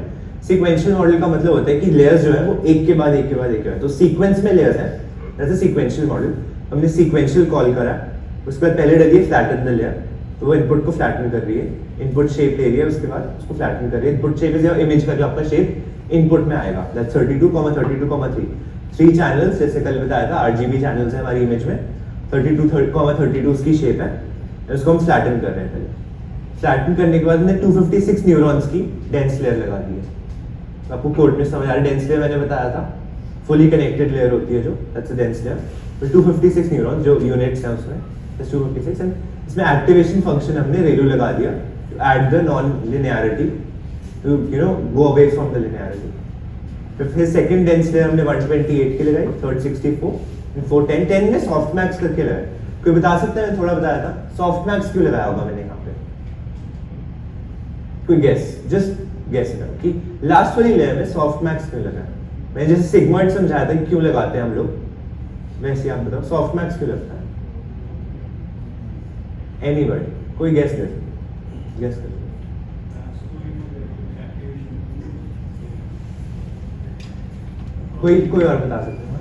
सीक्वेंशियल मॉडल का मतलब होता है कि लेयर्स जो है वो एक के बाद एक के बाद एक के बाद, तो सीक्वेंस में लेयर्स है, दैट्स अ सीक्वेंशियल मॉडल। हमने सीक्वेंशियल कॉल करा, उसके बाद पहले डालिए फ्लैटन द लेयर, तो वो इनपुट को फ्लैटन कर रही है, इनपुट शेप ले रही है, उसके बाद उसको फ्लैटन कर रही है। इनपुट शेप इज इमेज का जो आपका शेप इनपुट में आएगा, दैट्स 32,32,3 3 चैनल्स, जैसे कल बताया था RGB चैनल्स है हमारी इमेज में, 32,32 उसकी शेप है, इसको हम फ्लैटन कर रहे हैं। पहले फ्लैटन करने के बाद हमने 256 न्यूरॉन्स की डेंस लेयर लगा दी है। तो आपको कोड में समझ आ रहा है, डेंस लेयर मैंने बताया था फुली कनेक्टेड लेयर होती है जो, दैट्स अ डेंस लेयर। तो 256 न्यूरॉन्स जो यूनिट्स हैं उसमें, 256, एंड इसमें एक्टिवेशन फंक्शन हमने रेलू लगा दिया to add the non linearity, to go away from the linearity. फिर सेकंड डेंस लेयर हमने 128 की लगाई, थर्ड 64, 410, 10 में सॉफ्ट मैक्स करके लगाया। कोई बता सकता है, मैं थोड़ा बताया था, सॉफ्ट मैक्स क्यों लगाया होगा मैंने यहाँ पे? कोई गेस, जस्ट गेस करो कि लास्ट वाली लेयर में सॉफ्ट मैक्स क्यों लगाया? मैंने जैसे सिग्मॉइड समझाया था कि क्यों लगाते हैं हम लोग, वैसे आप बताओ सॉफ्ट मैक्स क्यों लगता है? एनीबॉडी, कोई गेस दे, गेस करो। कोई और बता सकते हैं?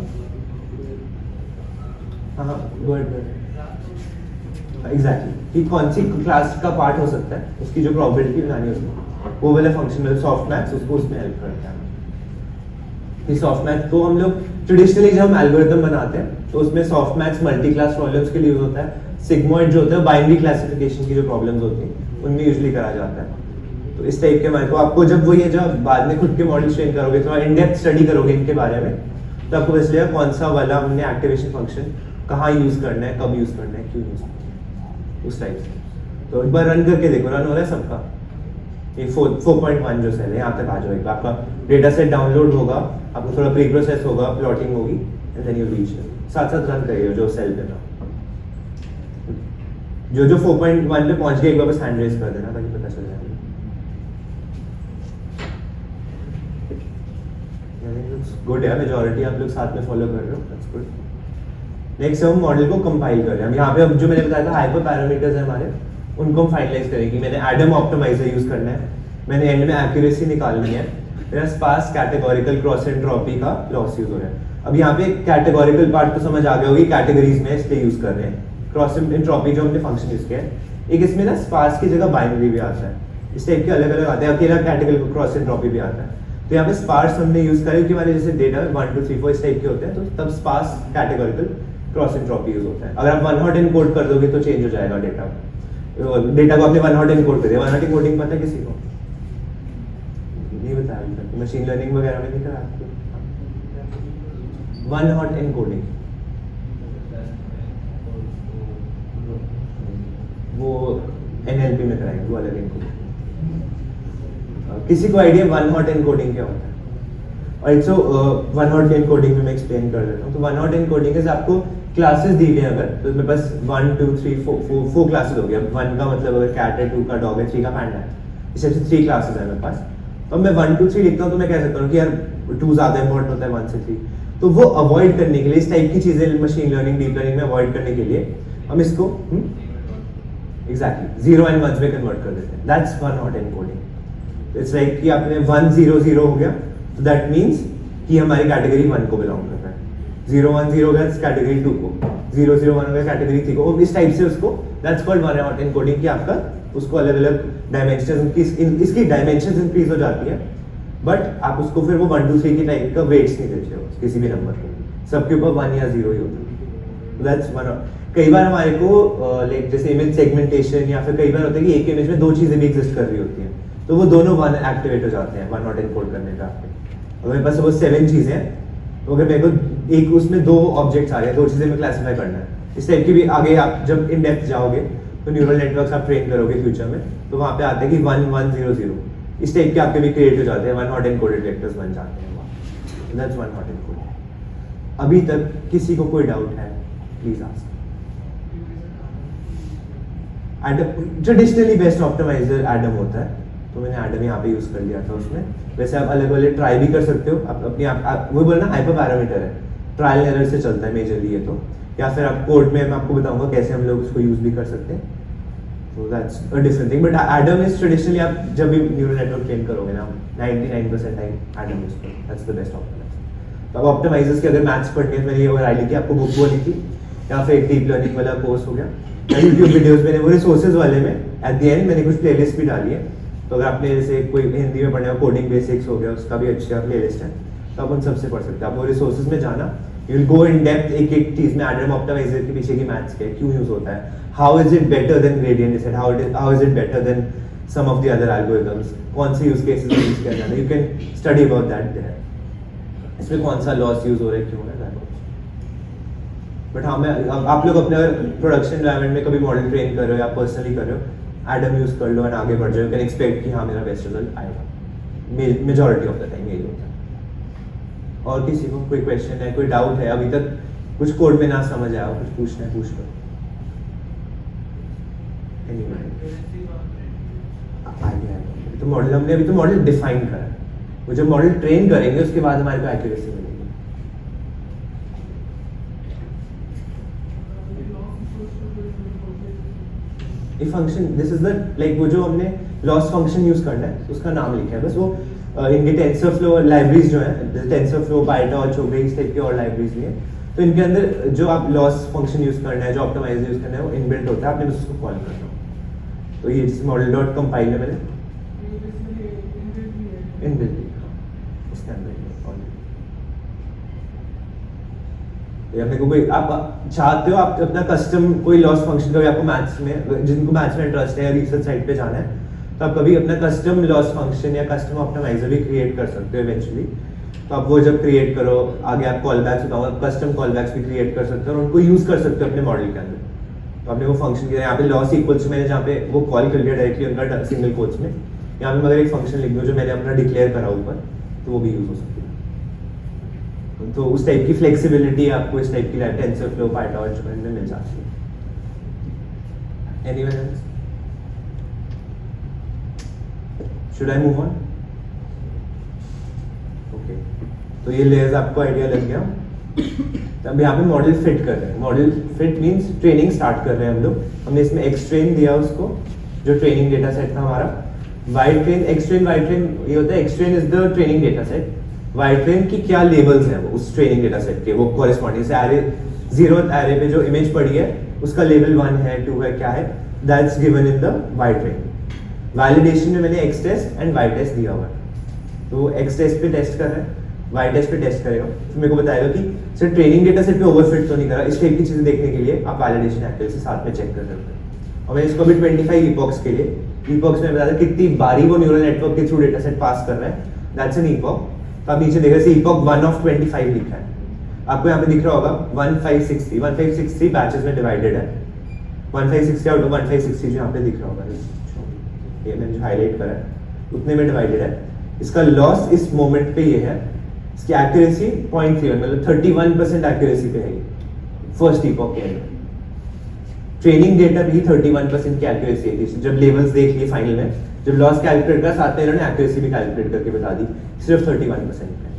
हाँ, वर्ड एग्जैक्टली, कि कौन सी क्लास का पार्ट हो सकता है, उसकी जो प्रोबेबिलिटी बनानी है उसमें, वो वाला फंक्शन सॉफ्ट मैक्स उसको उसमें हेल्प करता है। कि सॉफ्ट मैक्स को हम लोग ट्रेडिशनली जब हम एल्गोरिथम बनाते हैं तो उसमें soft max multi class problems के लिए यूज होता है। सिग्मॉइड जो होता है बाइनरी क्लासिफिकेशन की जो प्रॉब्लम्स होती हैं उनमें यूजली करा जाता है। तो इस टाइप के हमारे को, आपको जब वो ये जब बाद में खुद के मॉडल ट्रेन करोगे, थोड़ा इन डेप्थ स्टडी करोगे इनके बारे में, तो आपको बस लगेगा कौन सा वाला हमने एक्टिवेशन फंक्शन कहाँ यूज करना है, कब यूज करना है, क्यों यूज करना है, उस टाइप से। तो एक बार रन करके देखो, रन हो रहा है सबका। ये 4.1 जो सेल है यहाँ तक आ जाएगा, आपका डेटा सेट डाउनलोड होगा, आपको थोड़ा प्री प्रोसेस होगा, प्लॉटिंग होगी, एंड देन यू रीच। साथ साथ रन करिए जो सेल पे था, जो 4.1 पे पहुंच गए एक बार बस हैंड रेज कर देना ताकि पता चल जाए। गुड है, मेजॉरिटी आप लोग साथ में फॉलो कर रहे हो, दैट्स गुड। नेक्स्ट हम मॉडल को कंपाइल कर रहे हैं। हम यहाँ पे अब जो मैंने बताया था हाइपर पैरामीटर्स है हमारे, उनको हम फाइनलाइज करेंगे। मैंने एडम ऑप्टिमाइजर यूज करना है, मैंने एंड में एक्यूरेसी निकालनी है, मेरा स्पार्स कैटेगोरिकल क्रॉस एंट्रोपी का लॉस यूज हो रहा है। अब यहाँ पे कैटेगोरिकल पार्ट तो समझ आ गया होगी, कैटेगरीज में इसलिए यूज कर रहे हैं। क्रॉस एंट्रोपी जो हमने फंक्शन यूज किया है, एक इसमें ना स्पार्स की जगह बाइनरी भी आता है, इस टाइप के अलग अलग आते हैं, अकेला कैटेगरी क्रॉस एंट्रोपी भी आता है। तो यहाँ पे स्पार्स हमने यूज करे क्योंकि हमारे जैसे डेटा 1 2 3 4 इस टाइप के होते हैं, तो तब sparse categorical cross entropy use होता है। अगर आप 1 हॉट एनकोड कर दोगे तो चेंज हो जाएगा डेटा को आपने 1 हॉट एनकोड कर दिया। 1 हॉट एनकोडिंग पता है किसी को? नहीं बताया अभी तक, मशीन लर्निंग वगैरह में नहीं करा आपको 1 हॉट एनकोडिंग? वो NLP में कराएंगे, वो अलग एनकोडिंग। किसी को आइडिया 1 हॉट एनकोडिंग क्या होता है? और सो 1 हॉट एनकोडिंग में मैं एक्सप्लेन कर देता हूँ। तो 1 हॉट एनकोडिंग इज आपको क्लासेस दी गई अगर, तो मेरे पास 1 2 3 4 क्लासेस हो गया। 1 का मतलब अगर कैट है, 2 का डॉग है, 3 का पैंडा है, इस टाइप से 3 क्लासेस है मेरे पास। तो मैं 1 2 3 लिखता हूँ तो मैं कह सकता हूँ कि यार 2 ज्यादा इंपॉर्टेंट होता है 1 से 3। तो वो अवॉइड करने के लिए, इस टाइप की चीजें मशीन लर्निंग डीप लर्निंग में अवॉइड करने के लिए हम इसको एग्जैक्टली 0 and 1s में कन्वर्ट कर देते हैं। That's 1 hot encoding. It's like कि आपने 1 0 0 हो गया, तो दैट मीन्स कि हमारी कैटेगरी 1 को बिलोंग कर रहा है। 0 1 0 हो गया कैटेगरी 2 को, 0 0 1 हो गया कैटेगरी 3 को। इस टाइप से उसको दैट्स कॉल्ड 1 हॉट एनकोडिंग कि आपका उसको अलग अलग डायमेंशंस, इसकी डायमेंशंस इंक्रीज हो जाती है, बट आप उसको फिर वो 1 2 3 की टाइप का वेट्स नहीं देते हो किसी भी नंबर को, सबके ऊपर 1 या 0 ही होता है। दैट्स 1। कई बार हमारे को लाइक जैसे इमेज सेगमेंटेशन या फिर कई बार होता है कि एक इमेज में 2 चीजें भी एग्जिस्ट कर रही होती हैं, तो वो दोनों 1 एक्टिवेट हो जाते हैं 1 हॉट एनकोड करने पे आपके। अगर मेरे पास सपोज 7 चीजें हैं, तो अगर मेरे को एक उसमें 2 ऑब्जेक्ट्स आ रहे हैं, 2 चीजें में क्लासिफाई करना है, इस टाइप की भी आगे आप जब इन डेप्थ जाओगे तो न्यूरल नेटवर्क्स आप ट्रेन करोगे फ्यूचर में, तो वहाँ पे आते हैं कि 1 1 0 0 इस टाइप के आपके भी क्रिएट हो जाते हैं, 1 हॉट एनकोडेड वेक्टर्स बन जाते हैं वहाँ। That's 1 hot encoded. अभी तक किसी को कोई डाउट है? Please ask. Traditionally best optimiser Adam होता है, तो मैंने एडम यहाँ पे यूज कर लिया था उसमें। वैसे आप अलग अलग ट्राई भी कर सकते हो, आप अपने आप वो बोलना हाइपर पैरामीटर है, ट्रायल एरर से चलता है मेजरली ये तो, या फिर आप कोड में मैं आपको बताऊंगा कैसे हम लोग उसको यूज भी कर सकते हैं। तो that's a different thing, but Adam is traditionally आप जब भी न्यूरल नेटवर्क ट्रेन करोगे ना 99% टाइम एडम यूज करो, दैट्स द बेस्ट ऑप्टिमाइजर। तो अब ऑप्टिमाइजर्स के अगर मैथ्स पढ़नी है, मैंने ये और आई लिखी आपको बुक वो लिखी, या फिर एक डीप लर्निंग वाला कोर्स हो गया, यूट्यूब वीडियोस मैंने वो रिसोर्सेज वाले में एट द एंड मैंने कुछ प्लेलिस्ट भी डाली है। तो अगर आपने जैसे कोई हिंदी में पढ़ना है, कोडिंग बेसिक्स हो गया, उसका भी अच्छा प्लेलिस्ट है, तो आप उन सबसे पढ़ सकते हैं। आप वो रिसोर्सेज में जाना, you will go in depth एक एक चीज में, एडम ऑप्टिमाइजर के पीछे की मैथ्स के क्यों यूज होता है, how is it better than gradient descent, how is it better than some of the other algorithms, कौन से यूज केसेस में यूज किया जाता है, you can study about that there. इसमें कौन सा लॉस यूज हो रहा है, क्यों है दैट। बट हाँ, मैं आप लोग अपने प्रोडक्शन एनवायरनमेंट में कभी मॉडल ट्रेन कर रहे हो या पर्सनली कर रहे हो, एडम यूज कर लो एंड आगे बढ़ जाओ, कैन एक्सपेक्ट कि हाँ मेरा बेस्ट रिजल्ट आएगा मेजॉरिटी ऑफ द टाइम यही होता है। और किसी को कोई क्वेश्चन है, कोई डाउट है, अभी तक कुछ कोड में ना समझ आया हो, कुछ पूछना है पूछ लो। तो मॉडल हमने अभी तो मॉडल डिफाइन करा है, वो जब मॉडल ट्रेन करेंगे उसके बाद हमारे को एक्यूरेसी मिलेगी। ये function this is the like वो जो हमने लॉस फंक्शन यूज करना है उसका नाम लिखा है बस। वो इनके टेंसरफ्लो लाइब्रेरीज जो है, टेंसरफ्लो पाइटॉर्च हो गई, इस टाइप की और लाइब्रेरीज भी है, तो इनके अंदर जो आप लॉस फंक्शन यूज करना है, जो ऑप्टिमाइजर यूज करना है, वो इनबिल्ट होता है, आपने बस उसको कॉल करना हो। तो ये जिस मॉडल डॉट कंपाइल है मैंने इनबिल्ट इसके अंदर अपने को कोई आप चाहते हो आप अपना कस्टम कोई लॉस फंक्शन कभी आपको मैथ्स में, जिनको मैथ्स में इंटरेस्ट है या रिसर्च साइट पे जाना है, तो आप कभी अपना कस्टम लॉस फंक्शन या कस्टम ऑप्टिमाइजर भी क्रिएट कर सकते हो इवेंचुअली। तो आप वो जब क्रिएट करो, आगे आप कॉल बैक्स बताऊंगा, कस्टम कॉल बैक्स भी क्रिएट कर सकते हो और उनको यूज कर सकते हो अपने मॉडल के अंदर। तो आपने वो फंक्शन किया, यहाँ पे लॉस इक्वल्स मैंने जहाँ पे वो कॉल कर लिया डायरेक्टली उनका सिंगल कोट्स में, यहाँ पे अगर एक फंक्शन लिख दो जो मैंने अपना डिक्लेयर करा ऊपर, तो वो भी यूज हो सकती है। तो उस टाइप की फ्लेक्सिबिलिटी आपको इस टाइप की टेंसरफ्लो पाइटॉर्च में मिल जाती है। Anyone else? Should I move on? Okay, तो ये लेयर्स आपको आइडिया लग गया। तो अब यहाँ पे मॉडल फिट कर रहे हैं। Model fit means training start कर रहे हैं हम लोग। हमने इसमें एक्स ट्रेन दिया उसको, जो ट्रेनिंग डेटा सेट था हमारा। Y train, X train, Y train, ये होता है X train is the training data set. Y train की क्या लेवल्स हैं वो उस ट्रेनिंग डेटा सेट के, वो कॉरेस्पॉन्डिंग से एरे 0th एरे पे जो इमेज पड़ी है उसका लेवल 1 है, 2 है, क्या है, that's given in the Y train. Validation में मैंने X test and Y test दिया हुआ है। तो एक्स टेस्ट पे टेस्ट कर रहे हैं, वाई टेस्ट पे टेस्ट करेगा, फिर मेरे को बताएगा कि सर ट्रेनिंग डेटा सेट पे ओवरफिट तो नहीं करा। इस टाइप की चीजें देखने के लिए आप वैलिडेशन एक्यूरेसी साथ में चेक कर सकते हैं। और मैंने इसको अभी 25 ईपॉक्स के लिए, ईपॉक्स में बता कितनी बारी वो न्यूरल नेटवर्क के थ्रू डेटा सेट पास कर रहा है, दैट्स एन ईपॉक। तो आप नीचे देख रहे हैं ईपॉक 1 of 25 लिखा है, आपको यहाँ पे दिख रहा होगा 1563 बैचेस में डिवाइडेड है। 1560 आउट ऑफ 1560 जो यहाँ पे दिख रहा होगा, ये मैंने जो हाईलाइट करा है उतने में डिवाइडेड है। इसका लॉस इस मोमेंट पे ये है, इसकी एक्यूरेसी 0.3 मतलब 31% एक्यूरेसी पे है फर्स्ट ईपॉक के अंदर। ट्रेनिंग डेटा भी 31% की एक्यूरेसी है। जब लेवल्स देख लिए फाइनल में, जब लॉस कैलकुलेट करा साथ में इन्होंने एक्यूरेसी भी कैलकुलेट करके बता दी, सिर्फ 31% पे।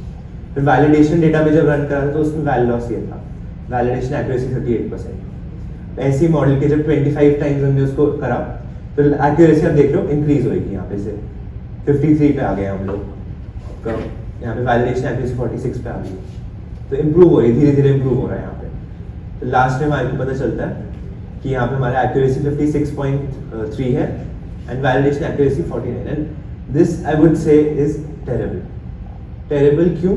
फिर वैलिडेशन डेटा पे जब रन करा तो उसमें वैल लॉस ये था, वैलिडेशन एक्यूरेसी 38%। ऐसी मॉडल के जब 25 टाइम्स हमने उसको करा तो एक्यूरेसी आप देख रहे हो इंक्रीज होगी, यहाँ पे से 53 पे आ गए हम लोग। यहाँ पे वैलिडेशन एक्यूरेसी 46 पे आ गई, तो इम्प्रूव हो रही है, धीरे धीरे इम्प्रूव हो रहा है यहाँ पे। तो लास्ट में हमारे को पता चलता है कि यहाँ पे हमारा एक्यूरेसी 56.3 है and validation accuracy 49, and this I would say is terrible. Terrible क्यों?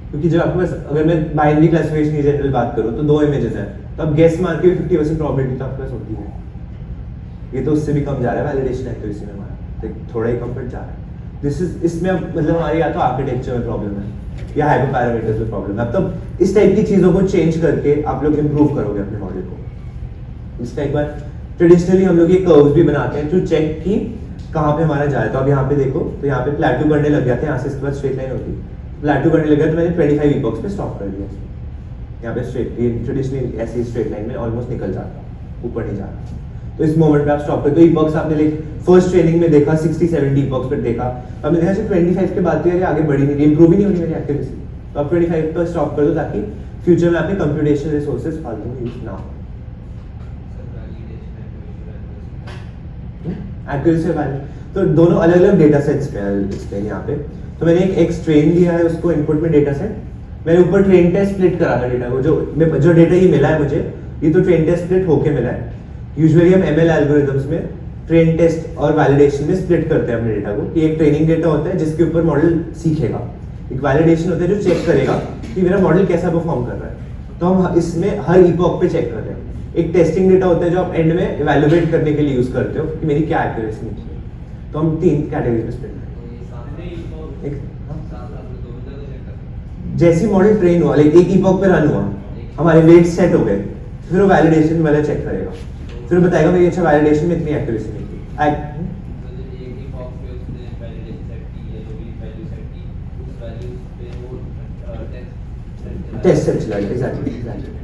क्योंकि जब आपके पास, अगर मैं बाइनरी क्लासिफिकेशन की जनरल बात करूँ तो 2 इमेजेस हैं, तो अब गेस मार के 50% प्रोबेबिलिटी तो आपके पास होती है। ये तो उससे भी कम जा रहा है वैलिडेशन एक्यूरेसी में हमारा, तो थोड़ा ही कम जा रहा है। दिस इज, इसमें अब मतलब हमारी या तो आर्किटेक्चर में प्रॉब्लम है या हाइपर पैरामीटर्स में प्रॉब्लम है। अब तब इस टाइप की चीजों को चेंज करके आप लोग इंप्रूव करोगे अपने मॉडल को। इसका एक बार ट्रेडिशनली हम लोग ये कर्व्स भी बनाते हैं टू चेक कि कहाँ पे हमारा जाए। तो अब यहाँ पे देखो, तो यहाँ पे प्लेटू करने लग जाते हैं, यहाँ से इसके बाद स्ट्रेट लाइन होती है, प्लेटू करने लग गया तो मैंने 25 ईपॉक्स पे स्टॉप कर दिया। यहाँ पे स्ट्रेट, ये ट्रेडिशनली ऐसी स्ट्रेट लाइन में ऑलमोस्ट निकल जाता, ऊपर नहीं जाता। तो इस मोमेंट पे आप स्टॉप कर, तो ईपॉक्स आपने लाइक फर्स्ट ट्रेनिंग में देखा 60-70 ईपॉक्स पर देखा, आपने देखा 25 के बाद तो यार आगे बढ़ी नहीं, इंप्रूव ही नहीं होनी मेरी एक्यूरेसी, तो आप 25 पर स्टॉप कर दो ताकि फ्यूचर में आपके कंप्यूटेशनल रिसोर्सेज फालतू में यूज ना हो। एक्यूरेसी वैल्यू तो दोनों अलग अलग डेटा सेट्स पे एक्सप्लेन यहाँ पे। तो मैंने एक एक्स ट्रेन दिया है उसको इनपुट में डेटा सेट, मैंने ऊपर ट्रेन टेस्ट स्प्लिट करा था डेटा को, जो डेटा ये मिला है मुझे, ये तो ट्रेन टेस्ट स्प्लिट होके मिला है। यूजुअली हम ML एल्गोरिथम्स में ट्रेन टेस्ट और वैलिडेशन में स्प्लिट करते हैं अपने डेटा को, कि एक ट्रेनिंग डेटा होता है जिसके ऊपर मॉडल सीखेगा, एक वैलिडेशन होता है जो चेक करेगा कि मेरा मॉडल कैसा परफॉर्म कर रहा है। तो हम इसमें हर ईपॉक पे चेक कर रहे हैं। एक टेस्टिंग डेटा होता है जो आप एंड में इवैल्यूएट करने के लिए यूज करते हो कि मेरी क्या एक्यूरेसी निकली है। तो हम 3 कैटेगरी में स्प्लिट करते हैं। जैसी मॉडल ट्रेन हुआ, लाइक एक ईपॉक पे रन हुआ, हमारे वेट सेट हो गए, फिर वो वैलिडेशन वाला चेक करेगा, फिर बताएगा मेरी अच्छा वैलिडेशन में इतनी एक्यूरेसी निकली। टेस्ट सेट चला गया, एग्जैक्टली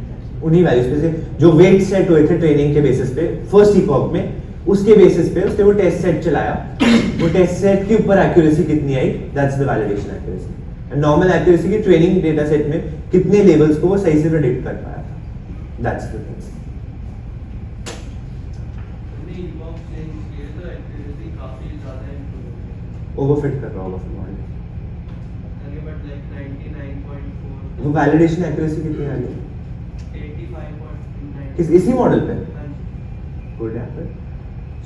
उन्हीं वैल्यूज पे से जो वेट सेट हुए थे ट्रेनिंग के बेसिस पे फर्स्ट ईपॉक में, उसके बेसिस पे उसने वो टेस्ट सेट चलाया, वो टेस्ट सेट के ऊपर एक्यूरेसी कितनी आई, that's the validation accuracy. Normal accuracy की ट्रेनिंग डेटा सेट में कितने लेवल्स को वो सही से प्रेडिक्ट कर पाया था, दैट्स द थिंग। ओवरफिट कर रहा होगा फिर मॉडल, वो वैलिडेशन एक्यूरेसी कितनी आ गई किस इसी मॉडल पे? गुड है फिर।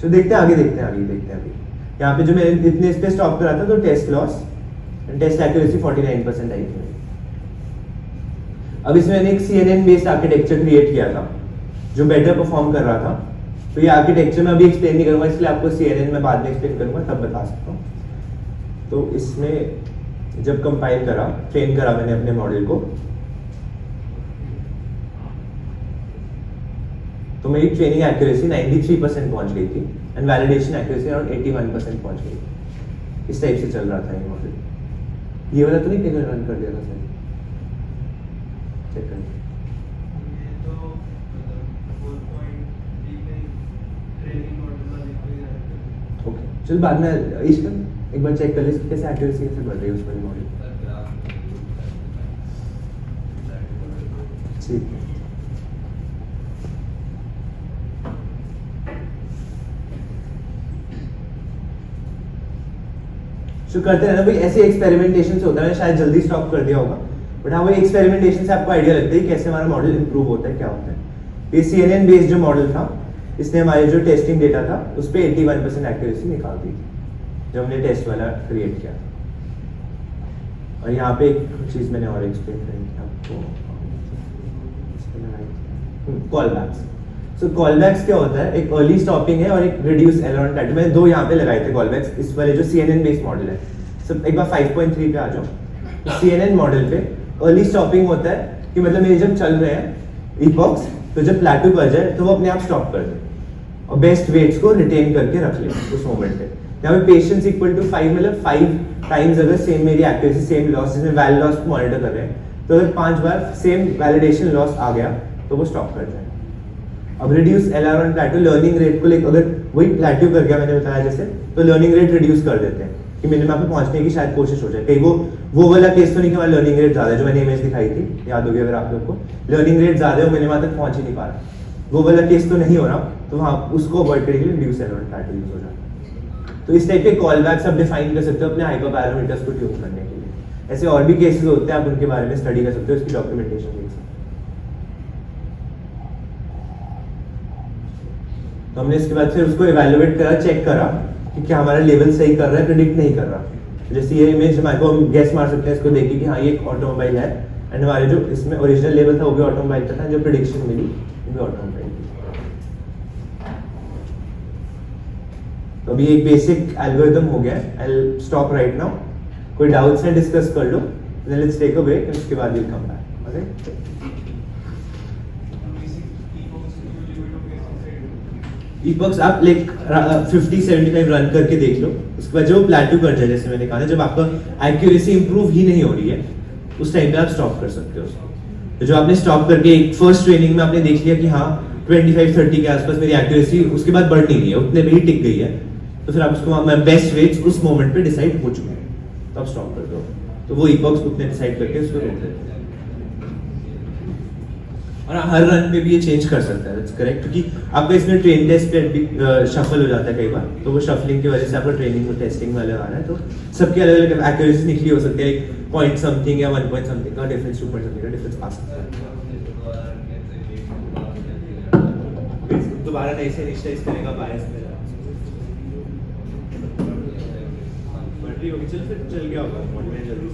सो देखते हैं आगे, देखते हैं आगे। यहाँ पे जो मैं इतने इस पे स्टॉप करा था तो test loss and test accuracy 49% आई थी। अब इसमें मैंने एक CNN बेस्ड आर्किटेक्चर क्रिएट किया था जो बेटर परफॉर्म कर रहा था। तो ये आर्किटेक्चर मैं अभी एक्सप्लेन नहीं करूंगा, इसलिए आपको CNN में बाद में एक्सप्लेन करूंगा, तब बता सकता हूँ। तो इसमें जब कंपाइल करा, ट्रेन करा मैंने अपने मॉडल को, तो मेरी ट्रेनिंग एक्यूरेसी 93% पहुंच गई थी एंड वैलिडेशन एक्यूरेसी अराउंड 81% पहुंच गई थी। इस टाइप से चल रहा था ये मॉडल। ये वाला तो नहीं कहीं रन कर दिया था सर? चेक करें। ओके चल बाद में ईश्वर एक बार चेक कर ले कैसे एक्यूरेसी कैसे बढ़ रही है उस वाले मॉडल। ठीक है। जो करते हैं ना भाई, ऐसे एक्सपेरिमेंटेशन होता है, शायद जल्दी स्टॉप कर दिया होगा, बट हाँ वो एक्सपेरिमेंटेशन से आपको आइडिया लगता है कि कैसे हमारा मॉडल इंप्रूव होता है, क्या होता है। ये CNN बेस्ड जो मॉडल था, इसने हमारे जो टेस्टिंग डेटा था उस पर 81% एक्यूरेसी निकाल दी थी जब हमने टेस्ट वाला क्रिएट किया था। और यहाँ पे एक चीज मैंने और एक्सप्लेन करी थी आपको, कॉल बैक्स। सो कॉल बैक्स क्या होता है, एक अर्ली स्टॉपिंग है और एक रिड्यूस एलॉन टाइम। मैंने दो यहाँ पे लगाए थे कॉल बैक्स, इस वाले जो CNN बेस्ड मॉडल है। सब एक बार 5.3 पे आ जाओ। तो CNN मॉडल पे अर्ली स्टॉपिंग होता है कि मतलब मेरे जब चल रहे हैं इपॉक्स, तो जब प्लेटू कर जाए तो वो अपने आप स्टॉप कर दे और बेस्ट वेट्स को रिटेन करके रख ले उस मोमेंट पे। यहाँ पे पेशेंस इक्वल टू 5, मतलब 5 टाइम्स अगर सेम मेरी एक्यूरेसी सेम लॉस, जिसमें वैल लॉस मॉनिटर कर रहे हैं, तो अगर 5 बार सेम वैलिडेशन लॉस आ गया तो वो स्टॉप कर जाए। अब reduce LR on प्लेटू, learning rate को लेकर, अगर वही प्लेटू कर गया मैंने बताया जैसे, तो लर्निंग रेट रिड्यूस कर देते हैं कि मिनिमम पे पहुंचने की शायद कोशिश हो जाए। कहीं वो वाला केस तो नहीं कि हमारा लर्निंग रेट ज्यादा है, जो मैंने इमेज दिखाई थी, याद होगी अगर आप लोग को, लर्निंग रेट ज्यादा है, मिनिमम तक पहुंच ही नहीं पा रहा, वो वाला केस तो नहीं हो रहा, तो वहाँ उसको अवॉइड करने के लिए रिड्यूस एलआर ऑन प्लेटू यूज हो जाता है। तो इस टाइप के कॉल बैक्स आप डिफाइन कर सकते हो अपने हाइपर पैरामीटर्स को ट्यून करने के लिए। ऐसे और भी केसेस होते हैं, आप उनके बारे में स्टडी कर सकते हो, इसकी डॉक्यूमेंटेशन देख सकते हो। तो हमने इसके बाद फिर उसको इवैल्यूएट करा, चेक करा कि क्या हमारा लेवल सही कर रहा है, प्रिडिक्ट नहीं कर रहा। जैसे ये इमेज हमारे को, हम गैस मार सकते हैं इसको देखिए कि हाँ ये एक ऑटोमोबाइल है, एंड हमारे जो इसमें ओरिजिनल लेवल था वो भी ऑटोमोबाइल का था, जो प्रिडिक्शन मिली वो भी ऑटोमोबाइल की। तो अभी एक बेसिक एल्गोरिथम हो गया है। I will stop right now, कोई डाउट्स है डिस्कस कर लो, then let's take a break, उसके बाद will come back. Okay, epochs आप लाइक 50-75 रन करके देख लो, उसके बाद जब प्लेटू कर जाए, जैसे मैंने कहा ना, जब आपका एक्यूरेसी इंप्रूव ही नहीं हो रही है, उस टाइम पे आप स्टॉप कर सकते हो उसको। तो जो आपने स्टॉप करके एक फर्स्ट ट्रेनिंग में आपने देख लिया कि हाँ 25-30 के आसपास मेरी एक्यूरेसी उसके बाद बढ़ नहीं रही है, उतने पे ही टिक गई है, तो फिर आप उसको बेस्ट वेट्स उस मोमेंट पे डिसाइड हो चुके हैं, तो आप स्टॉप कर दो। तो वो ईपॉक्स उतने डिसाइड करके उसको रोक देते हैं। और हर रन पे भी ये चेंज कर सकता है, दैट्स करेक्ट, क्योंकि आपका इसमें ट्रेन टेस्ट पे भी शफल हो जाता है कई बार, तो वो शफलिंग की वजह से आपका ट्रेनिंग और टेस्टिंग वाले आ रहा है, तो सबके अलग अलग एक्यूरेसी निकली हो सकती है, एक पॉइंट समथिंग या 1 पॉइंट समथिंग का डिफरेंस, 2 पॉइंट समथिंग का डिफरेंस आ सकता है। दोबारा नए से इनिशियलाइज करेगा बायस में, बैटरी होगी, चल फिर चल गया होगा मोड में जल्दी।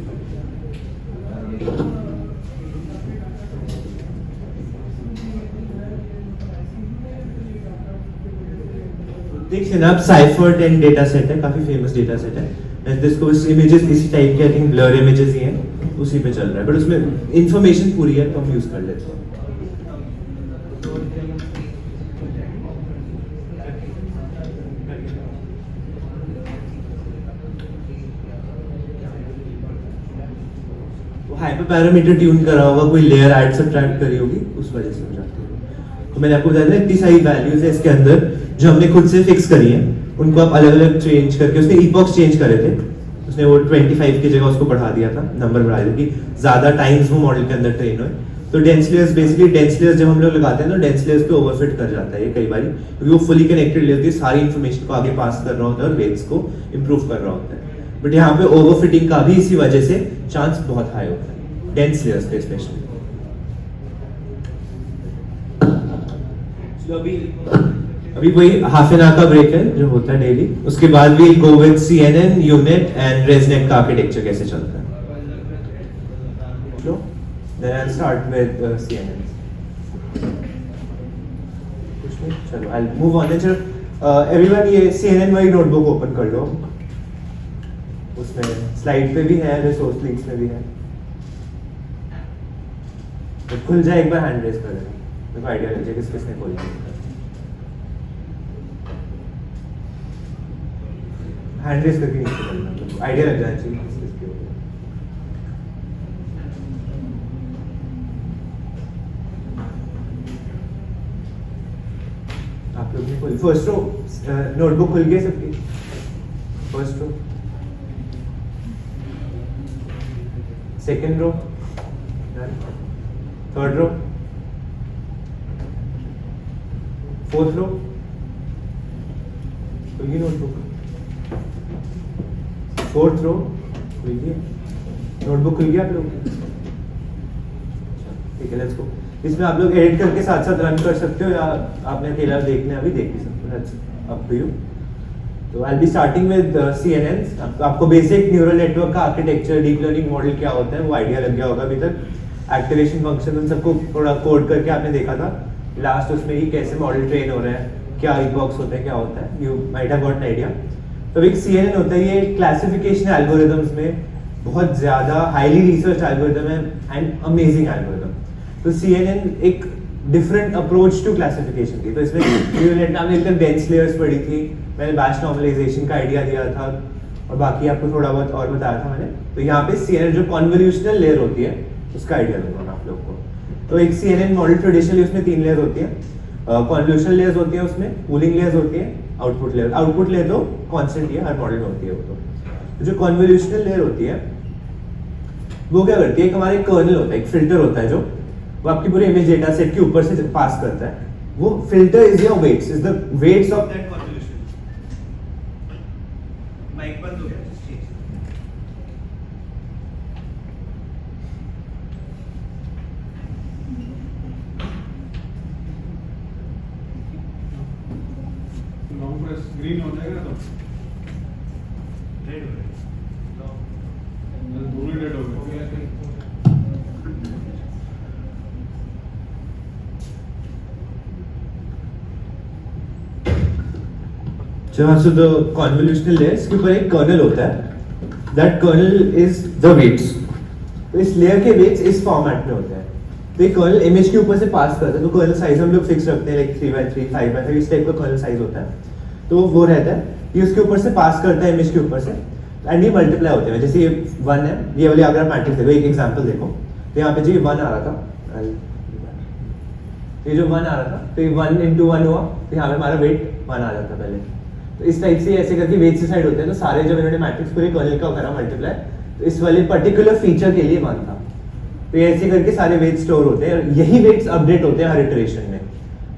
देखिए ना, आप साइफर 10 डेटा सेट है, काफी फेमस डेटा सेट है, एंड इसको इमेजेस इसी टाइप के, आई थिंक ब्लर इमेजेस ही हैं, उसी पे चल रहा है, बट उसमें इंफॉर्मेशन पूरी है, तो हम यूज कर लेते हैं। हाइपर पैरामीटर ट्यून करा होगा, कोई लेयर ऐड सब्ट्रैक्ट करी होगी, उस वजह से हो जाती है। तो मैंने आपको बताया था इतनी सारी वैल्यूज है इसके अंदर जो हमने खुद से फिक्स करी है, उनको आप अलग अलग चेंज करके, उसने ईपॉक्स चेंज करे थे, उसने वो 25 की जगह उसको बढ़ा दिया था, नंबर बढ़ा दिया कि ज्यादा टाइम्स वो मॉडल के अंदर ट्रेन हो। तो dense layers, basically dense layers जब हम लोग लगाते हैं तो डेंस लेयर्स पे ओवरफिट कर जाता है ये कई बार, क्योंकि वो फुली कनेक्टेड लेयर होती है, सारी इन्फॉर्मेशन को आगे पास कर रहा होता है और वेट्स को इंप्रूव कर रहा होता है, बट यहाँ पे ओवरफिटिंग का भी इसी वजह से चांस बहुत हाई होता है डेंस लेयर्स पे स्पेशली। अभी वही हाफ एन आवर का ब्रेक है जो होता है डेली, उसके बाद we go with CNN, UNet and ResNet का आर्किटेक्चर कैसे चलता है। Then I'll start with CNN. कुछ नहीं, चलो I'll move on. चलो everyone ये CNN वाली नोटबुक ओपन कर लो, उसमें स्लाइड पे भी है, रिसोर्स लिंक्स में भी है, तो खुल जाए एक बार हैंड रेज कर देना, मेरे को आइडिया लग जाए किस किसने खोला है। हैंड रेज करके नीचे करना, तो आइडिया लग जाना चाहिए किस किसके हो गया। आप लोग ने खोली फर्स्ट रो, नोटबुक खुल गई सबकी, first row, second row, third row, 4th row खुल गई नोटबुक, 4th रो खुल गई नोटबुक, खुल गया आप लोग? ठीक है, लेट्स गो। इसमें आप लोग एडिट करके साथ साथ रन कर सकते हो या आपने अकेला देखना अभी देख भी सकते हो, दैट्स अप टू यू। तो I be starting with CNNs। आपको बेसिक न्यूरल नेटवर्क का आर्किटेक्चर, डीप लर्निंग मॉडल क्या होता है वो आइडिया लग गया होगा अभी तक। एक्टिवेशन फंक्शन उन सबको थोड़ा कोड करके आपने देखा था लास्ट उसमें ही, कैसे मॉडल ट्रेन हो रहा है, क्या इपॉक्स होता है, क्या होता है, you might have got an idea. तो एक CNN होता है, ये क्लासिफिकेशन एल्गोरिथम्स में बहुत ज्यादा हाईली रिसर्च एल्गोरिथम है एंड अमेजिंग एल्गोरिथम। तो CNN एक डिफरेंट अप्रोच टू क्लासिफिकेशन की। तो इसमें न्यूरल नेट नाम एकदम डेंस लेयर्स पढ़ी थी, मैंने बैच नॉर्मलाइजेशन का आइडिया दिया था और बाकी आपको थोड़ा बहुत और बताया था मैंने। तो यहाँ पे CNN जो कॉन्वोल्यूशनल लेयर होती है उसका आइडिया दूंगा मैं आप लोग को। तो एक CNN मॉडल ट्रेडिशनली उसमें 3 लेयर होती है, कॉन्वोल्यूशनल लेयर्स होती है, उसमें पूलिंग लेयर्स होती है, आउटपुट लेयर। आउटपुट लेयर तो कांस्टेंट ही है, हर मॉडल में होती है वो। तो जो कॉन्वोल्यूशनल लेयर होती है वो क्या करती है, एक हमारे कर्नल होता है, एक फिल्टर होता है जो वो आपकी पूरे इमेज डेटा सेट के ऊपर से पास करता है। वो filter is your weights, is the weights of that convolution. Mic बंद हो गया, लॉन्ग प्रेस ग्रीन हो जाएगा तो रेड हो रहा है। दोनों डेड हो गए। So the convolutional layers के ऊपर एक कर्नल होता है, that kernel is the weights। तो इस लेयर के वेट्स इस फॉर्मेट में होते हैं। तो ये कर्नल इमेज के ऊपर से पास करता है, तो कर्नल साइज हम लोग फिक्स रखते हैं लाइक 3x3, 5x5, इस टाइप का कर्नल साइज होता है। तो वो रहता है, ये उसके ऊपर से पास करता है इमेज के ऊपर से, एंड ये मल्टीप्लाई होते हैं। जैसे ये 1 है, ये वाली अगर आप मैट्रिक्स देखो, एक एग्जांपल देखो, तो यहाँ पे जो 1 आ रहा था, ये जो 1 आ रहा था, तो ये 1 into 1 हुआ, तो यहाँ पे हमारा वेट 1 आ जाता पहले। तो इस टाइप से ऐसे करके वेट से साइड होते हैं। तो सारे जब इन्होंने मैट्रिक्स पूरे कर्नल का करा मल्टीप्लाई, तो इस वाले पर्टिकुलर फीचर के लिए 1 था। तो ये ऐसे करके सारे वेट स्टोर होते हैं और यही वेट्स अपडेट होते हैं हर इटरेशन में।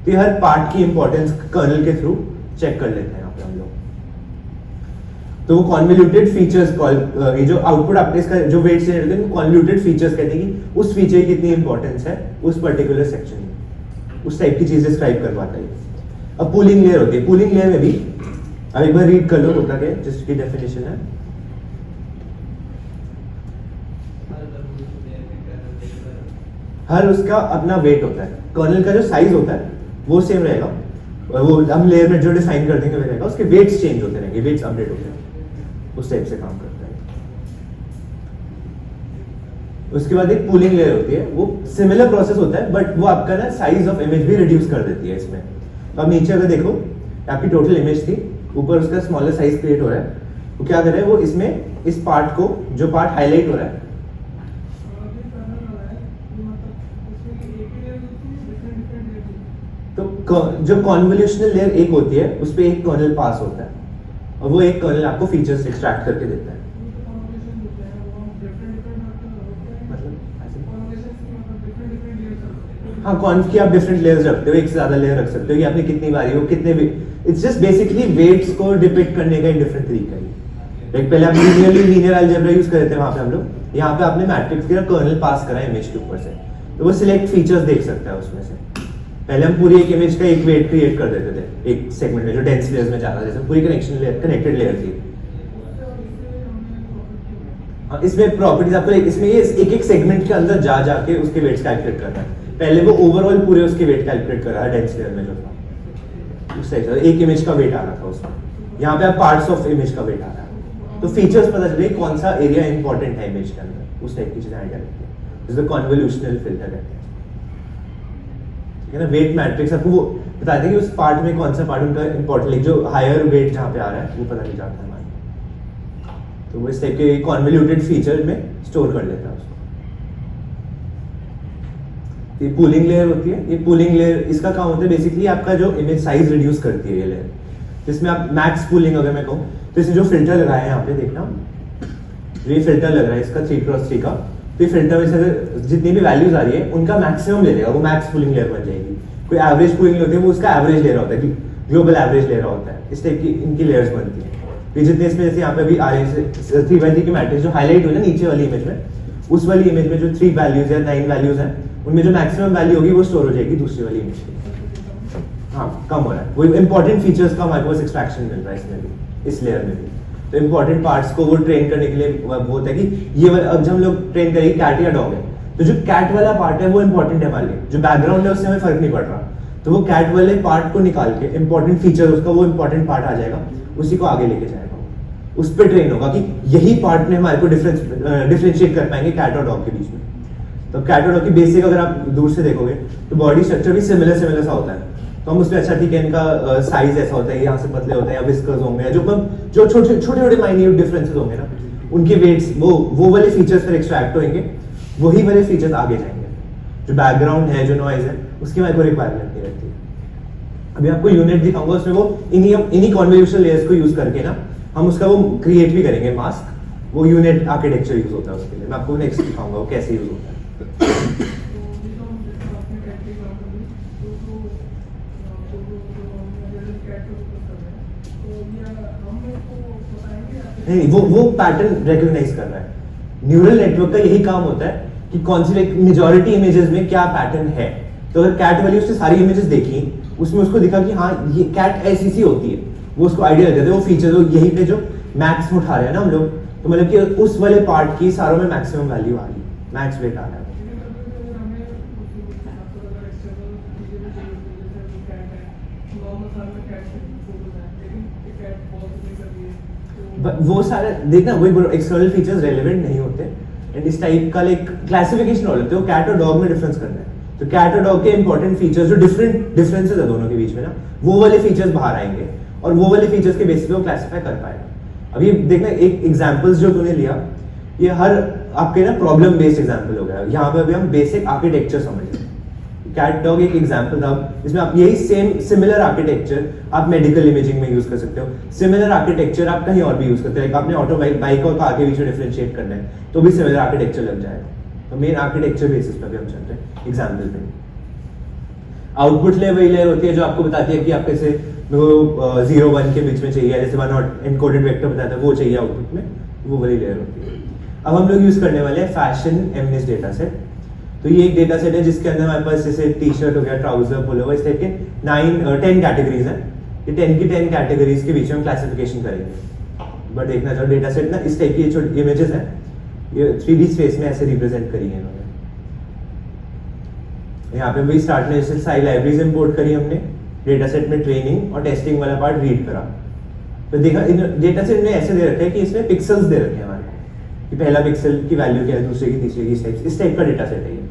तो ये हर पार्ट की इंपॉर्टेंस कर्नल के थ्रू चेक कर लेते हैं यहाँ पे हम लोग। तो वो कॉन्वोल्यूटेड फीचर्स, ये जो आउटपुट आपने इसका जो वेट से होते हैं कॉन्वोल्यूटेड फीचर्स कहते हैं कि उस फीचर की कितनी इंपॉर्टेंस है उस पर्टिकुलर सेक्शन में, उस टाइप की चीज डिस्क्राइब करवाता है। अब पूलिंग लेयर होती है, पूलिंग लेयर में भी अब एक बार रीड कर लो होता क्या जिसकी डेफिनेशन है। हर उसका अपना वेट होता है, कर्नल का जो साइज होता है वो सेम रहेगा, वो हम लेयर में जो डिफाइन कर देंगे वो रहेगा, उसके वेट्स चेंज होते रहेंगे, वेट्स अपडेट होते हैं, उस टाइप से काम करता है। उसके बाद एक पूलिंग लेयर होती है, वो सिमिलर प्रोसेस होता है बट वो आपका ना साइज ऑफ इमेज भी रिड्यूस कर देती है इसमें। तो अब नीचे अगर देखो, आपकी टोटल इमेज थी, ऊपर उसका स्मॉलर साइज क्रिएट हो रहा है, वो क्या कर रहा है, वो इसमें इस पार्ट को, जो पार्ट हाईलाइट हो रहा है, तो जो कॉन्वोल्यूशनल लेयर एक होती है उस पे एक कर्नल पास होता है और वो एक कर्नल आपको फीचर्स एक्सट्रैक्ट करके देता है। हाँ, कॉन्व की आप डिफरेंट लेयर्स रखते हो, एक से ज्यादा लेयर रख सकते हो, कि आपने कितनी बारी हो, कितने, इट्स जस्ट बेसिकली वेट्स को डिपिक्ट करने का एक डिफरेंट तरीका है। लाइक पहले आप लीनियर अलजेब्रा यूज कर रहे थे वहां पे हम लोग, यहाँ पे आपने मैट्रिक्स का कर्नल पास करा इमेज के ऊपर से, तो वो सिलेक्ट फीचर्स देख सकता है उसमें से। पहले हम पूरी एक इमेज का एक वेट क्रिएट कर देते थे एक सेगमेंट में जो डेंस लेयर्स में जा रहा था, जैसे पूरी कनेक्टेड लेयर थी। हाँ, इसमें प्रॉपर्टीज आपको इसमें ये एक सेगमेंट के अंदर जा जाके उसके वेट्स कैलकुलेट करना है। पहले वो ओवरऑल पूरे उसके वेट कैलकुलेट कर रहा है डेंस लेयर में जो था, उस टाइप से एक इमेज का वेट आ रहा था उसमें। यहाँ पे आप पार्ट्स ऑफ इमेज का वेट आ रहा है, तो फीचर्स पता चले कौन सा एरिया इंपॉर्टेंट है इमेज के अंदर, उस टाइप की चीजें आइडिया लगती है, जिसको कॉन्वोल्यूशनल फिल्टर कहते हैं। ना वेट मैट्रिक्स आपको वो बताते हैं कि उस पार्ट में कौन सा पार्ट उनका इंपॉर्टेंट, लाइक जो हायर वेट जहाँ पे आ रहा है वो पता नहीं जाता है हमारे, तो वो इस टाइप के कॉन्वोल्यूटेड फीचर में स्टोर कर लेता है उसको। ये पूलिंग लेयर होती है, ये पूलिंग लेयर इसका काम होता है बेसिकली आपका जो इमेज साइज रिड्यूस करती है ये लेयर, जिसमें आप मैक्स पूलिंग अगर मैं कहूँ तो इसमें जो फिल्टर लगाया है यहाँ पे देखना, ये फिल्टर लग रहा है इसका 3x3 का, तो ये फिल्टर में से जितनी भी वैल्यूज आ रही है उनका मैक्सिमम ले लेगा, वो मैक्स पूलिंग लेयर बन जाएगी। कोई एवरेज पूलिंग होती है वो उसका एवरेज ले रहा होता है कि ग्लोबल एवरेज ले रहा होता है। इस टाइप की इनकी लेयर्स बनती है। ये जितने इसमें जैसे यहाँ पे अभी आ रहे हैं 3x3 की मैट्रिक्स जो हाईलाइट हुई ना नीचे वाली इमेज में, उस वाली इमेज में जो 3 वैल्यूज या 9 वैल्यूज हैं उनमें जो मैक्सिमम वैल्यू होगी वो स्टोर हो जाएगी दूसरी वाली इमेज में। हाँ कम हो रहा है, वो इंपॉर्टेंट फीचर्स का हमारे पास एक्सट्रैक्शन मिल रहा है इसमें भी, इस लेयर में भी। तो इंपॉर्टेंट पार्ट्स को वो ट्रेन करने के लिए वो होता है कि ये अब जब हम लोग ट्रेन करेंगे कैट या डॉग है तो जो कैट वाला पार्ट है वो इंपॉर्टेंट है हमारे लिए, जो बैकग्राउंड है उससे हमें फर्क नहीं पड़ रहा। तो वो कैट वाले पार्ट को निकाल के इंपॉर्टेंट फीचर उसका वो इंपॉर्टेंट पार्ट आ जाएगा, उसी को आगे लेके जाएगा, उस पर ट्रेन होगा कि यही पार्ट में हमारे को डिफरेंशिएट कर पाएंगे कैट और डॉग के बीच में। तो कैट और डॉग की बेसिक अगर आप दूर से देखोगे तो बॉडी स्ट्रक्चर भी सिमिलर सा होता है। तो हम उसमें अच्छा ठीक है इनका साइज ऐसा होता है, यहाँ से पतले होते हैं या विस्कर्स होंगे या जो छोटे माइन्यूट डिफरेंसेस होंगे ना, उनके वेट्स वो वाले फीचर्स फिर एक्सट्रैक्ट होंगे, वही वाले फीचर्स आगे जाएंगे। जो बैकग्राउंड है, जो नॉइज है, उसकी हमारे को रिक्वायरमेंट नहीं रहती। अभी आपको यूनिट दिखाऊंगा, उसमें वो इन्हीं कॉन्वोल्यूशन लेयर्स को यूज करके ना हम उसका वो क्रिएट भी करेंगे मास्क, वो यूनिट आर्किटेक्चर यूज होता है उसके लिए। मैं आपको नेक्स्ट दिखाऊंगा वो कैसे यूज होता है। नहीं, वो पैटर्न रिकॉग्नाइज कर रहा है। न्यूरल नेटवर्क का यही काम होता है कि कौन सी मेजॉरिटी इमेजेस में क्या पैटर्न है। तो अगर कैट वाली उसने सारी इमेजेस देखी, उसमें उसको दिखा कि हाँ ये कैट ऐसी सी होती है, वो उसको आइडिया लग जाता है। वो फीचर यही पे जो मैक्स में उठा रहे हैं ना हम लोग, तो मतलब कि उस वाले पार्ट की सारों में मैक्सिमम वैल्यू आ रही है, मैक्स वेट आ रहा है। वो सारे देखना, वही एक्सटर्नल फीचर्स रेलेवेंट नहीं होते एंड इस टाइप का लाइक क्लासिफिकेशन हो लेते हो कैट और डॉग में डिफरेंस करना है। तो कैट और डॉग के इंपॉर्टेंट फीचर्स जो डिफरेंसेस है दोनों के बीच में ना, वो वाले फीचर्स बाहर आएंगे और वो वाले फीचर्स के बेसिस पे वो क्लासिफाई कर पाएगा। अभी देखना एक एग्जांपल्स जो तूने लिया, ये हर आपके ना प्रॉब्लम बेस्ड एग्जांपल हो गया। यहाँ पे अभी हम बेसिक आर्किटेक्चर समझ रहे हैं। कैट डॉग एक एग्जांपल था, इसमें आप यही सिमिलर आर्किटेक्चर आप मेडिकल इमेजिंग में यूज कर सकते हो। सिमिलर आर्किटेक्चर आप कहीं और भी यूज करते हो, आपने ऑटो बाइक और कार के बीच में डिफरेंशिएट करना है तो भी सिमिलर आर्किटेक्चर लग जाएगा। तो मेन आर्किटेक्चर बेसिस पर भी हम चल रहे हैं एग्जाम्पल पे। आउटपुट लेयर वही लेयर होती है जो आपको बताती है कि आपके से 0-1 के बीच में चाहिए, जैसे 1 एनकोडेड वेक्टर बताता है वो चाहिए आउटपुट में, वो वाली लेयर होती है। अब हम लोग यूज करने वाले हैं फैशन एमनेस डेटा सेट। तो ये एक डेटा सेट है जिसके अंदर हमारे पास जैसे टी शर्ट हो गया, ट्राउजर, पुलोवर, इस टाइप के 10 कैटेगरीज हैं। ये 10 की 10 कैटेगरीज के बीच में हम क्लासिफिकेशन करेंगे। बट देखना चाहो डेटा सेट ना इस टाइप की छोटी इमेजेस हैं, ये 3D स्पेस में ऐसे रिप्रेजेंट करी है इन्होंने। यहाँ पे भी स्टार्ट में जैसे सारी लाइब्रेरीज इंपोर्ट करी हमने, डेटा सेट में ट्रेनिंग और टेस्टिंग वाला पार्ट रीड करा। तो देखा डेटा सेट में ऐसे दे रखा है कि इसमें पिक्सल्स दे रखे हैं हमारे कि पहला पिक्सल की वैल्यू क्या है, दूसरे की, तीसरे की, इस टाइप का डेटा सेट है ये।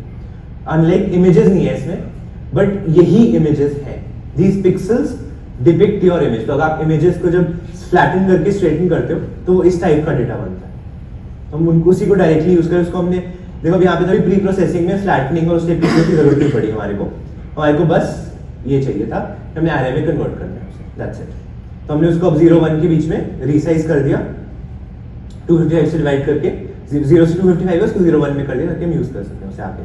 अनलाइक इमेजेस नहीं है इसमें, बट यही इमेजेस हैं। These pixels depict your image. तो अगर आप इमेजेस को जब फ्लैटन करके स्ट्रेटन करते हो तो वो इस टाइप का डेटा बनता है। तो हम उनको उसी को डायरेक्टली यूज करें। उसको हमने देखो यहाँ पे तो प्री प्रोसेसिंग में फ्लैटनिंग और उसके पिक्सल की जरूरत नहीं पड़ी हमारे को बस ये चाहिए था, हमने एरे में कन्वर्ट करना है उसे, दैट्स इट। तो हमने उसको अब 0-1 के बीच में रीसाइज कर दिया, 255 से डिवाइड करके 0 से 255 है उसको 0-1 में कर दिया ताकि हम यूज कर सकते हैं उसे आगे।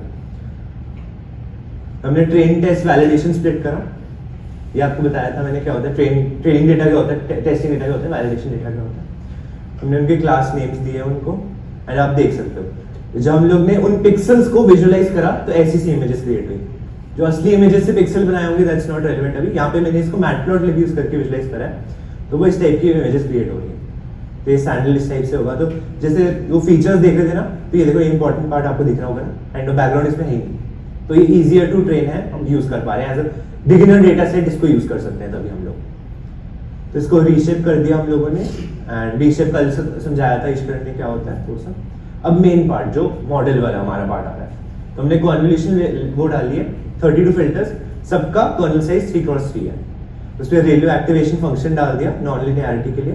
हमने ट्रेन टेस्ट वैलिडेशन स्प्लिट करा, ये आपको बताया था मैंने क्या होता है, ट्रेनिंग डेटा क्या होता है, टेस्टिंग डेटा क्या होता है, वैलिडेशन डेटा क्या होता है। हमने उनके क्लास नेम्स दिए उनको एंड आप देख सकते हो जब हम लोग ने उन पिक्सल्स को विजुअलाइज करा तो ऐसी सी इमेजेस क्रिएट हुई। जो असली इमेजेस से पिक्सल बनाए होंगे दैट्स नॉट रेलेवेंट। अभी यहाँ पे मैंने इसको मैटप्लॉटलिब यूज करके विजुअलाइज करा है, तो वो इस टाइप की इमेजेस क्रिएट हो रही है। तो ये सैंडल इस टाइप से होगा। तो जैसे वो फीचर्स देख रहे थे ना, तो ये देखो ये इंपॉर्टेंट पार्ट आपको दिख रहा होगा ना, एंड बैकग्राउंड इसमें है ही नहीं, तो ये इजियर टू ट्रेन है, हम यूज कर पा रहे हैं as a beginner data set, इसको यूज कर सकते हैं तभी हम लोग। तो इसको रीशेप कर दिया हम लोगों ने एंड रीशेप कल समझाया था ईश्वरन ने क्या होता है थोड़ा सा। अब मेन पार्ट जो मॉडल वाला हमारा पार्ट आ रहा है, तो हमने कॉन्वोल्यूशन वो डाली है 32 फिल्टर्स, सबका कर्नल साइज 3x3 है। उसमें रेडियो एक्टिवेशन फंक्शन डाल दिया नॉन लिनियरिटी के लिए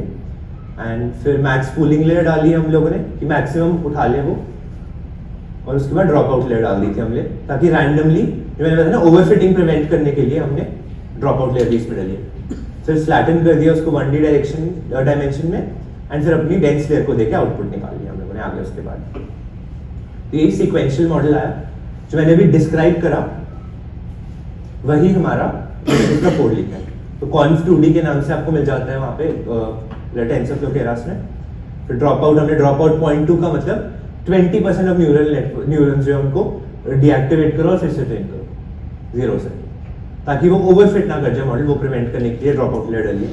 एंड फिर मैक्स पूलिंग लेयर डाली है हम लोगों ने कि मैक्सिमम उठा ले वो, और उसके बाद ड्रॉप आउट लेयर डाल दी थी हमने ताकि रैंडमली जो मैंने बताया ना ओवरफिटिंग प्रिवेंट करने के लिए हमने ड्रॉप आउट लेयर भी इसमें डाली है। फिर फ्लैटन कर दिया उसको 1D डायमेंशन में एंड फिर अपनी डेंस लेयर को देके आउटपुट निकाल लिया हम लोगों ने आगे उसके बाद। तो यही सीक्वेंशियल मॉडल आया जो मैंने अभी डिस्क्राइब करा, वही हमारा इसका कोड लिखा है। तो conf 2D के नाम से आपको मिल जाता है वहाँ पे टेंसरफ्लो केरास में। फिर ड्रॉप आउट, हमने ड्रॉप आउट 0.2 का मतलब 20% ऑफ न्यूरॉन्स जो है उनको डीएक्टिवेट करो और फिर से ट्रेन करो 0 से, ताकि वो ओवरफिट ना कर जाए मॉडल, वो प्रिवेंट करने के लिए ड्रॉप आउट लेयर डालिए।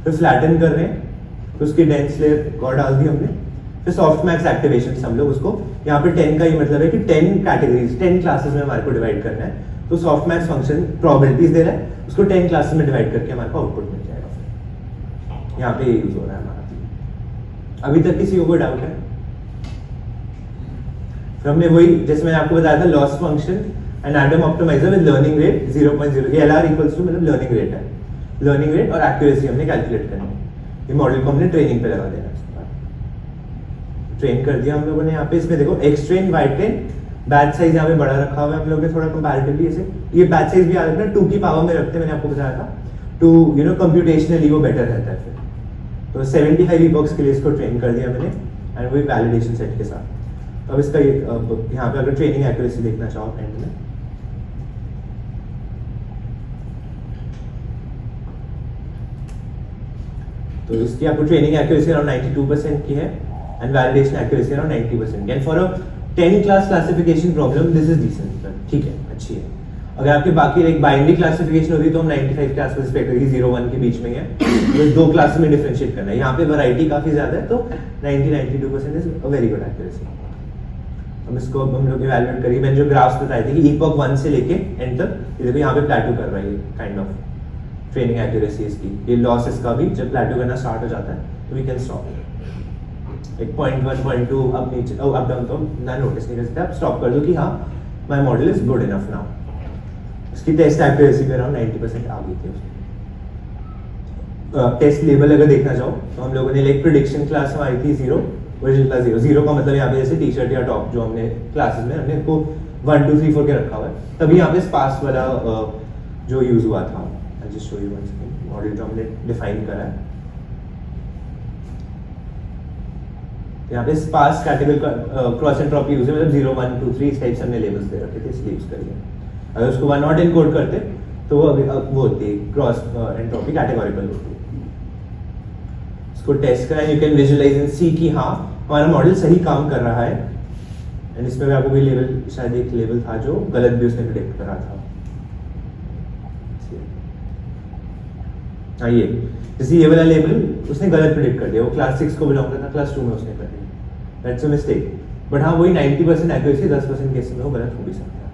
फिर फ्लैटन कर रहे हैं, तो उसकी डेंस लेयर और डाल दी हमने। फिर सॉफ्ट मैक्स एक्टिवेशन हम लोग उसको, यहाँ पे 10 का ये मतलब है कि 10 कैटेगरीज 10 क्लासेस में हमारे को डिवाइड करना है। तो सॉफ्ट मैक्स फंक्शन प्रोबेबिलिटीज दे रहा है, उसको 10 क्लासेस में डिवाइड करके हमारे को आउटपुट मिल जाएगा। यहाँ पे ये यूज हो रहा है हमारा। अभी तक किसी को कोई डाउट है? फिर हमने वही, जैसे मैंने आपको बताया था, loss function and random optimiser with learning rate 0.0, ये LR इक्वल्स टू मतलब लर्निंग रेट है, लर्निंग रेट और एक्यूरेसी हमने कैलकुलेट करनी है। ये मॉडल को हमने ट्रेनिंग पे लगा देना है। ट्रेन कर दिया हम लोगों ने। यहाँ पे इसमें देखो x train, Y train, batch size यहाँ पे बड़ा रखा हुआ है हम लोगों ने थोड़ा कंपैरेटिवली। ऐसे ये बैच साइज भी याद रखना 2 की पावर में रखते हैं, मैंने आपको बताया था, टू कंप्यूटेशनली वो बेटर रहता है। फिर तो 75 इपॉक्स के लिए इसको ट्रेन कर दिया मैंने, एंड वही वैलिडेशन सेट के साथ। अब इसका यहाँ पे अगर ट्रेनिंग एक्यूरेसी देखना चाहो एंड में, तो इसकी आपको ट्रेनिंग एक्यूरेसी अराउंड 92% की है एंड वैलिडेशन एक्यूरेसी अराउंड 90% की। And for a 10 class classification problem this is decent, ठीक है, अच्छी है। अगर आपकी बाकी एक बाइनरी क्लासिफिकेशन होती तो हम 95 के आसपास एक्सपेक्ट करेंगे, 0-1 के बीच में है, तो 2 क्लास में डिफरेंशिएट करना है। यहाँ पे वैरायटी काफी ज्यादा है, तो 90-92% is a very good accuracy. हम इसको हम लोग इवैल्यूएट करिए। मैंने जो ग्राफ्स बताए थे कि epoch 1 से लेके एंड तक, ये देखो यहाँ पे प्लेटू कर रहा है काइंड ऑफ ट्रेनिंग एक्यूरेसी इसकी। ये लॉस इसका भी जब प्लेटू करना स्टार्ट हो जाता है तो वी कैन स्टॉप। एक 0.1 0.2 अब नीचे अप डाउन तो ना नोटिस नहीं कर सकते, आप स्टॉप कर दो कि हाँ my model is good enough now. इसकी टेस्ट एक्यूरेसी पे अराउंड 90% आ गई थी उसकी। टेस्ट लेवल अगर देखना चाहो तो हम लोगों ने लाइक प्रेडिक्शन क्लास में आई थी 0, ओरिजिनल क्लास 0 का मतलब यहाँ पे जैसे टी शर्ट या टॉप जो हमने क्लासेस में हमने इसको 1 2 3 4 के रखा हुआ है, तभी यहाँ पे स्पार्स वाला जो यूज हुआ था। I just show you one second model जो हमने डिफाइन करा है। यहाँ पे sparse category cross entropy use है, मतलब 0 1 2 3 इस टाइप से हमने लेवल्स दे रखे थे, इसलिए यूज करिए। अगर उसको 1 नॉट इनकोड करते तो वो होती है क्रॉस एंट्रोपी कैटेगोरिकल होती है। इसको टेस्ट करें, यू कैन विजुअलाइज एंड सी कि हाँ हमारा मॉडल सही काम कर रहा है। एंड इसमें भी आपको भी लेवल, शायद एक लेवल था जो गलत भी उसने प्रेडिक्ट करा था। हाँ ये जैसे ये वाला लेवल उसने गलत प्रेडिक्ट कर दिया, वो क्लास 6 को बिलोंग करता था, क्लास 2 में उसने कर दिया। That's a mistake. बट हाँ वही 90% एक्यूरेसी, 10% केस में वो गलत हो भी सकता है।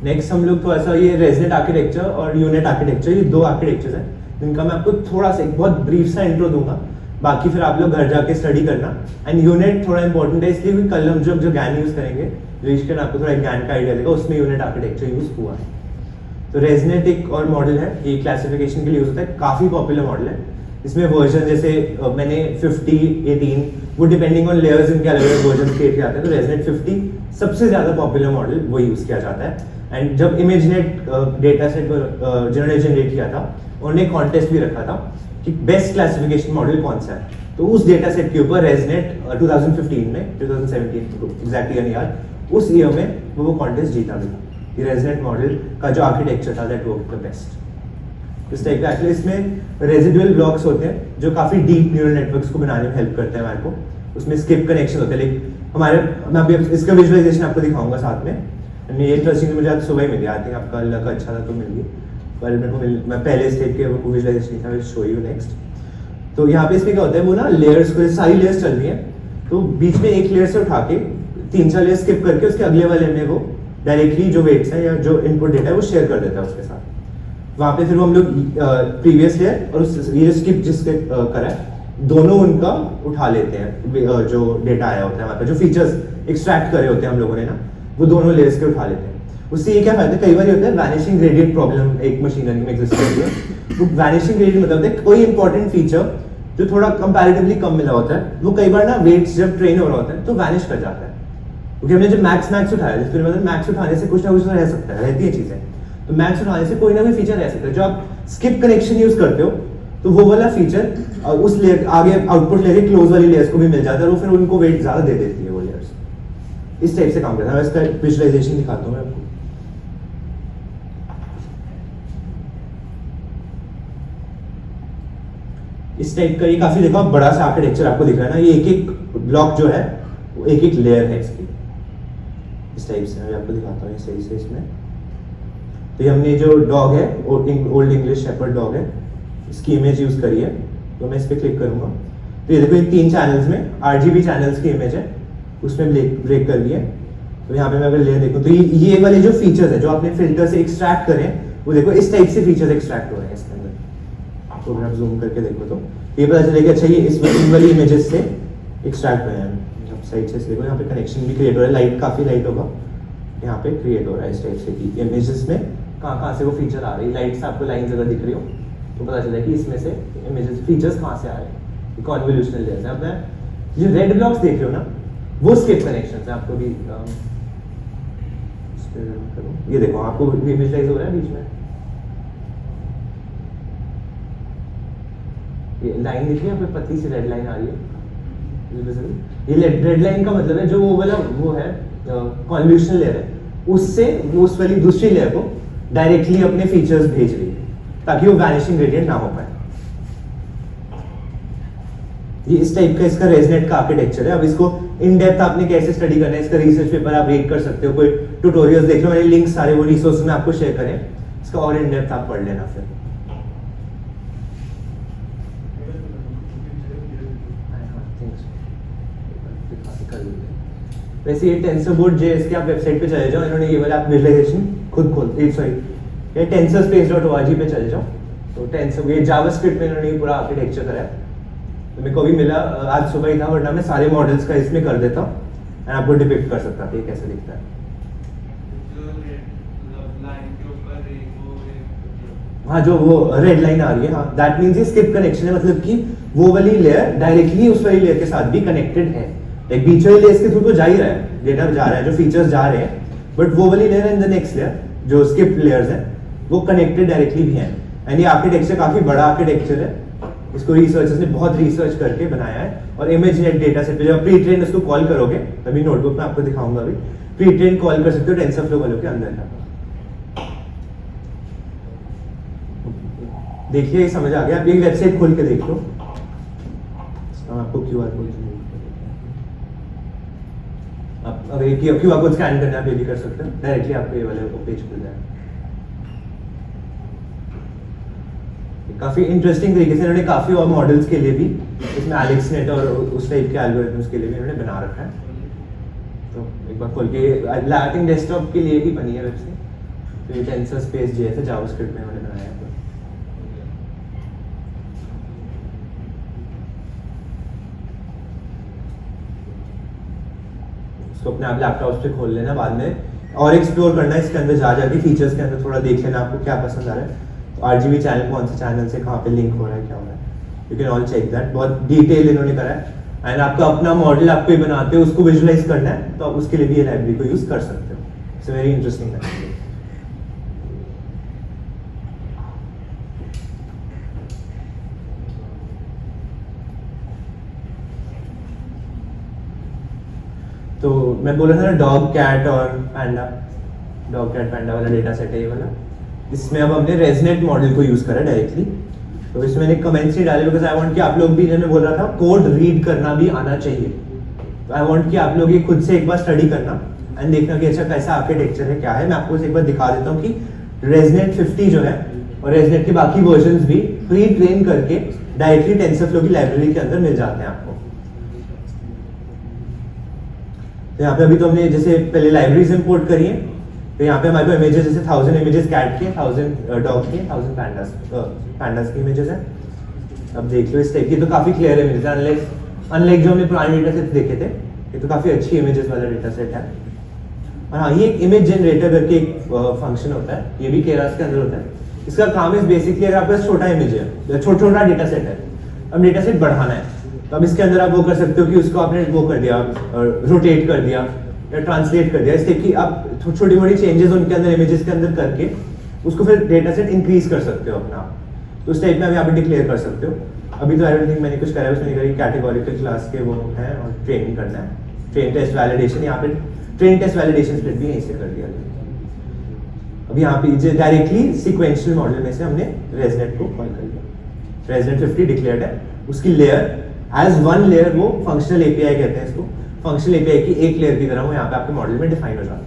नेक्स्ट हम लोग थोड़ा सा ये रेजिडेंट आर्किटेक्चर और यूनिट आर्किटेक्चर, ये 2 आर्किटेक्चर्स हैं जिनका मैं आपको थोड़ा सा एक बहुत ब्रीफ सा इंट्रो दूंगा, बाकी फिर आप लोग घर जाके स्टडी करना। एंड यूनिट थोड़ा इंपॉर्टेंट है इसलिए भी कल हम जो ज्ञान यूज करेंगे, ऋषिकन आपको थोड़ा ज्ञान का आइडिया देगा, उसमें यूनिट आर्किटेक्चर यूज हुआ है। तो रेजिडेंट एक और मॉडल है, ये क्लासिफिकेशन के लिए यूज होता है, काफी पॉपुलर मॉडल है। इसमें वर्जन जैसे मैंने 50 18 वो डिपेंडिंग ऑन लेयर्स इनके अलग अलग वर्जन क्रिएट किया जाता है। तो रेजिडेंट 50 सबसे ज्यादा पॉपुलर मॉडल वो यूज किया जाता है। एंड जब इमेजनेट डेटा सेट जिन्होंने जनरेट किया था उन्होंने कॉन्टेस्ट भी रखा था कि बेस्ट क्लासिफिकेशन मॉडल कौन सा है, तो उस डेटा सेट के ऊपर रेजिडेंट 2015 में 2017 एग्जैक्टली यानी यार उस ईयर में वो कॉन्टेस्ट जीता भी था कि रेजिडेंट मॉडल का जो आर्किटेक्चर था दैट वर्क द बेस्ट। इस टाइप का एक्चुअली इसमें रेजिडुअल ब्लॉक्स होते हैं जो काफी डीप न्यूरल नेटवर्क्स को बनाने में हेल्प करते हैं हमारे को। उसमें स्किप कनेक्शन होते हैं, लाइक हमारे, मैं अभी इसका विजुअलाइजेशन आपको दिखाऊंगा साथ में। ये इंटरेस्टिंग मुझे आज सुबह मिली, आई थिंक आपका लक अच्छा था तो मिल गई, कल मेरे को मैं पहले स्टेप के विजुअलाइजेशन था, शो यू नेक्स्ट। तो यहाँ पे इसमें क्या होता है, वो ना लेयर्स को, सारी लेयर्स चल रही हैं, तो बीच में एक लेयर से उठा के 3-4 लेयर स्किप करके उसके अगले वाले में वो डायरेक्टली जो वेट्स है या जो इनपुट डेटा है वो शेयर कर देता है उसके साथ। वहाँ पे फिर हम लोग प्रीवियस लेयर और ये जो स्किप जिसके करा है दोनों उनका उठा लेते हैं, जो डेटा आया होता है वहाँ पे, जो फीचर्स एक्सट्रैक्ट करे होते हैं हम लोगों ने ना, वो दोनों लेयर्स के उठा लेते हैं। उससे ये क्या फायदा है, कई बार होता है वैनिशिंग ग्रेडियंट प्रॉब्लम एक मशीन लर्निंग में एग्जिस्ट करती है। वो वैनिशिंग ग्रेडियंट मतलब है कोई इंपॉर्टेंट फीचर जो थोड़ा कंपैरेटिवली कम मिला होता है, वो कई बार ना वेट्स जब ट्रेन हो रहा होता है तो वैनिश कर जाता है, क्योंकि हमने जब मैक्स उठाया, जिस मतलब मैक्स उठाने से कुछ ना कुछ रह सकता है, रहती है चीजें, तो मैक्स उठाने से कोई ना कोई फीचर रह सकता है। जो आप स्किप कनेक्शन यूज करते हो तो वो वाला फीचर उस लेयर आगे आउटपुट लेयर के क्लोज वाली लेयर्स को भी मिल जाता है, और वो फिर उनको वेट ज्यादा दे देती है वो लेयर्स। इस टाइप से काम करता है। मैं इसका विजुअलाइजेशन दिखाता हूँ आपको। इस टाइप का ये काफी देखो आप बड़ा सा आर्किटेक्चर आपको दिख रहा है ना, ये एक एक ब्लॉक जो है वो एक एक लेयर है इसकी। इस टाइप से मैं आपको दिखाता हूँ सही से इसमें। तो ये हमने जो डॉग है ओल्ड इंग्लिश शेपर्ड डॉग है, इसकी इमेज यूज करी है। तो मैं इस पर क्लिक करूंगा तो ये देखो ये 3 चैनल्स में RGB चैनल्स की इमेज है, उसमें ब्रेक कर दिया। तो यहाँ पे मैं अगर लेयर देखूँ तो ये वाले जो फीचर्स है जो आपने फिल्टर से एक्सट्रैक्ट करें, वो देखो इस टाइप से फीचर्स एक्सट्रैक्ट हो रहे हैं इसके अंदर। आपको अगर आप जूम करके देखो तो ये पता चलेगा अच्छा ये इस वाली इमेजेस से एक्सट्रैक्ट हुए हैं। साइड से देखो यहाँ पे कनेक्शन भी क्रिएट हो रहा है, लाइट काफी लाइट होगा यहाँ पे क्रिएट हो रहा है इस टाइप से कि इमेजेस में कहाँ से वो फीचर आ रही है। लाइट से आपको लाइन्स अगर दिख रही हो तो पता चला कि इसमें से इमेजेस फीचर्स कहाँ से आ रहे हैं। कॉन्वोल्यूशनल लेयर्स है। अब मैं ये रेड ब्लॉक्स देख रहे हो ना, वो स्किप कनेक्शंस है। आपको भी इस पे करूं, ये देखो आपको विजुअलाइज हो रहा है बीच में ये लाइन दिख रही है, आपको पतली सी रेड लाइन आ रही है। ये रेड लाइन का मतलब है जो वो वाला वो है कॉन्वोल्यूशनल लेयर है, उससे वो उस वाली दूसरी लेयर को डायरेक्टली अपने फीचर्स भेज रही है ताकि वो वैनिशिंग ग्रेडियंट ना हो पाए। ये इस टाइप का इसका रेजनेट का आर्किटेक्चर है। अब इसको इन डेप्थ आपने कैसे स्टडी करना है, इसका रिसर्च पेपर आप रीड कर सकते हो, कोई ट्यूटोरियल्स देख लो, मैंने लिंक सारे वो रिसोर्स में आपको शेयर करें, इसका और इन डेप्थ आप पढ़ लेना फिर। वैसे ये TensorBoard JS के आप वेबसाइट पे चले जाओ, इन्होंने ये वाला आप विजुअलाइजेशन खुद खोल सॉरी ये tensorspace.org पे चले जाओ। तो टेंसर ये जावास्क्रिप्ट में इन्होंने पूरा आर्किटेक्चर करा है। तो मेरे को भी मिला आज सुबह ही था, वरना मैं सारे मॉडल्स का इसमें कर देता हूँ एंड आपको डिपिक्ट कर सकता था ये कैसे दिखता है। हाँ जो वो रेड लाइन आ रही है, हाँ दैट मींस ये स्किप कनेक्शन है, मतलब कि वो वाली लेयर डायरेक्टली उस वाली लेयर के साथ भी कनेक्टेड है। एक बीच वाली लेयर के थ्रू तो जा ही रहा है, डेटा जा रहा है, जो फीचर्स जा रहे हैं, बट वो वाली layer and the next layer जो स्किप लेयर्स है वो कनेक्टेड डायरेक्टली भी हैं। एंड ये आर्किटेक्चर काफी बड़ा आर्किटेक्चर है, इसको रिसर्चर्स ने बहुत रिसर्च करके बनाया है। और इमेज नेट डेटा सेट पे जब प्री ट्रेन उसको कॉल करोगे, तभी नोटबुक में आपको दिखाऊंगा अभी, प्री ट्रेन कॉल कर सकते हो टेंसरफ्लो वालों के अंदर का। देखिए ये समझ आ गया, आप ये वेबसाइट खोल के देख लो, आपको QR कोड आप अगर ये QR कोड स्कैन करना आप ये भी कर सकते हो, डायरेक्टली आपको ये वाले पेज खुल जाएगा। काफी इंटरेस्टिंग तरीके से इन्होंने काफी और मॉडल्स के लिए भी इसमें AlexNet और उस टाइप के एल्गोरिथम्स के लिए भी इन्होंने बना रखा है। तो एक बार खोल के आई थिंक डेस्कटॉप के लिए ही बनी है वेबसाइट। तो ये TensorSpace JS है, जावास्क्रिप्ट में इन्होंने बनाया है। तो अपने आप लैपटॉप पे खोल लेना, बाद में और एक्सप्लोर करना इसके अंदर जाके फीचर्स के अंदर थोड़ा देख लेना आपको क्या पसंद आ रहा है। तो RGB चैनल कौन से चैनल से कहाँ पे लिंक हो रहा है, क्या हो रहा है, you can all check that. बहुत डिटेल इन्होंने करा है। एंड आपका अपना मॉडल आपको ही बनाते हो, उसको विजुअलाइज करना है तो आप उसके लिए भी ये लाइब्रेरी को यूज कर सकते हो। It's very interesting library. तो मैं बोल रहा था ना डॉग कैट और पैंडा, डॉग कैट पैंडा वाला डेटा सेट है ये वाला। इसमें अब हमने रेजनेट मॉडल को यूज करा डायरेक्टली। तो इसमें मैंने कमेंट्स नहीं डाले बिकॉज आई वांट कि आप लोग भी, जैसे बोल रहा था, कोड रीड करना भी आना चाहिए। तो आई वांट कि आप लोग ये खुद से एक बार स्टडी करना एंड देखना कि अच्छा कैसा आर्किटेक्चर है, क्या है। मैं आपको एक बार दिखा देता हूँ कि रेजनेट 50 जो है और रेजनेट के बाकी वर्जन्स भी प्री ट्रेन करके डायरेक्टली टेंसरफ्लो की लाइब्रेरी के अंदर मिल जाते हैं आपको। तो यहाँ पे अभी तो हमने जैसे पहले लाइब्रेरीज इंपोर्ट करी है, तो यहाँ पे हमारे पास इमेजेस जैसे 1000 इमेजेस कैट के, 1000 डॉग के, 1000 पैंडास की इमेजेस है। अब देख लो इस टाइप की तो काफी क्लियर इमेजेस है, अनलाइक जो हमने पुराने डेटा सेट देखे थे, ये तो काफी अच्छी इमेजेस वाला डेटा सेट है। और हाँ, ये एक इमेज जनरेटर करके एक फंक्शन होता है, ये भी केरास के अंदर होता है। इसका काम इज बेसिकली अगर आपके पास छोटा इमेज है, छोटा डेटा सेट है, अब डेटा सेट बढ़ाना है, तो अब इसके अंदर आप वो कर सकते हो कि उसको आपने वो कर दिया, रोटेट कर दिया या ट्रांसलेट कर दिया, इस टाइप की आप छोटी मोटी चेंजेस उनके अंदर इमेजेस के अंदर करके उसको फिर डेटा सेट इंक्रीज कर सकते हो अपना। तो उस टाइप में आप यहाँ पे डिक्लेयर कर सकते हो। अभी तो आई डोंट थिंक मैंने कुछ करा है उसमें, नहीं कैटेगोरिकल क्लास के वो हैं और ट्रेनिंग करना है, ट्रेन टेस्ट वैलिडेशन, यहाँ पे ट्रेन टेस्ट वैलिडेशन स्प्लिट भी यहीं से कर दिया गया। अब यहाँ पे डायरेक्टली सीक्वेंशियल मॉडल में से हमने रेजनेट को कॉल कर लिया। रेजनेट 50 डिक्लेयर्ड है, उसकी लेयर एज वन लेयर वो फंक्शनल एपीआई कहते हैं इसको, फंक्शनल एपीआई की एक लेयर की तरह वो यहाँ पे आपके मॉडल में डिफाइन हो जाता है।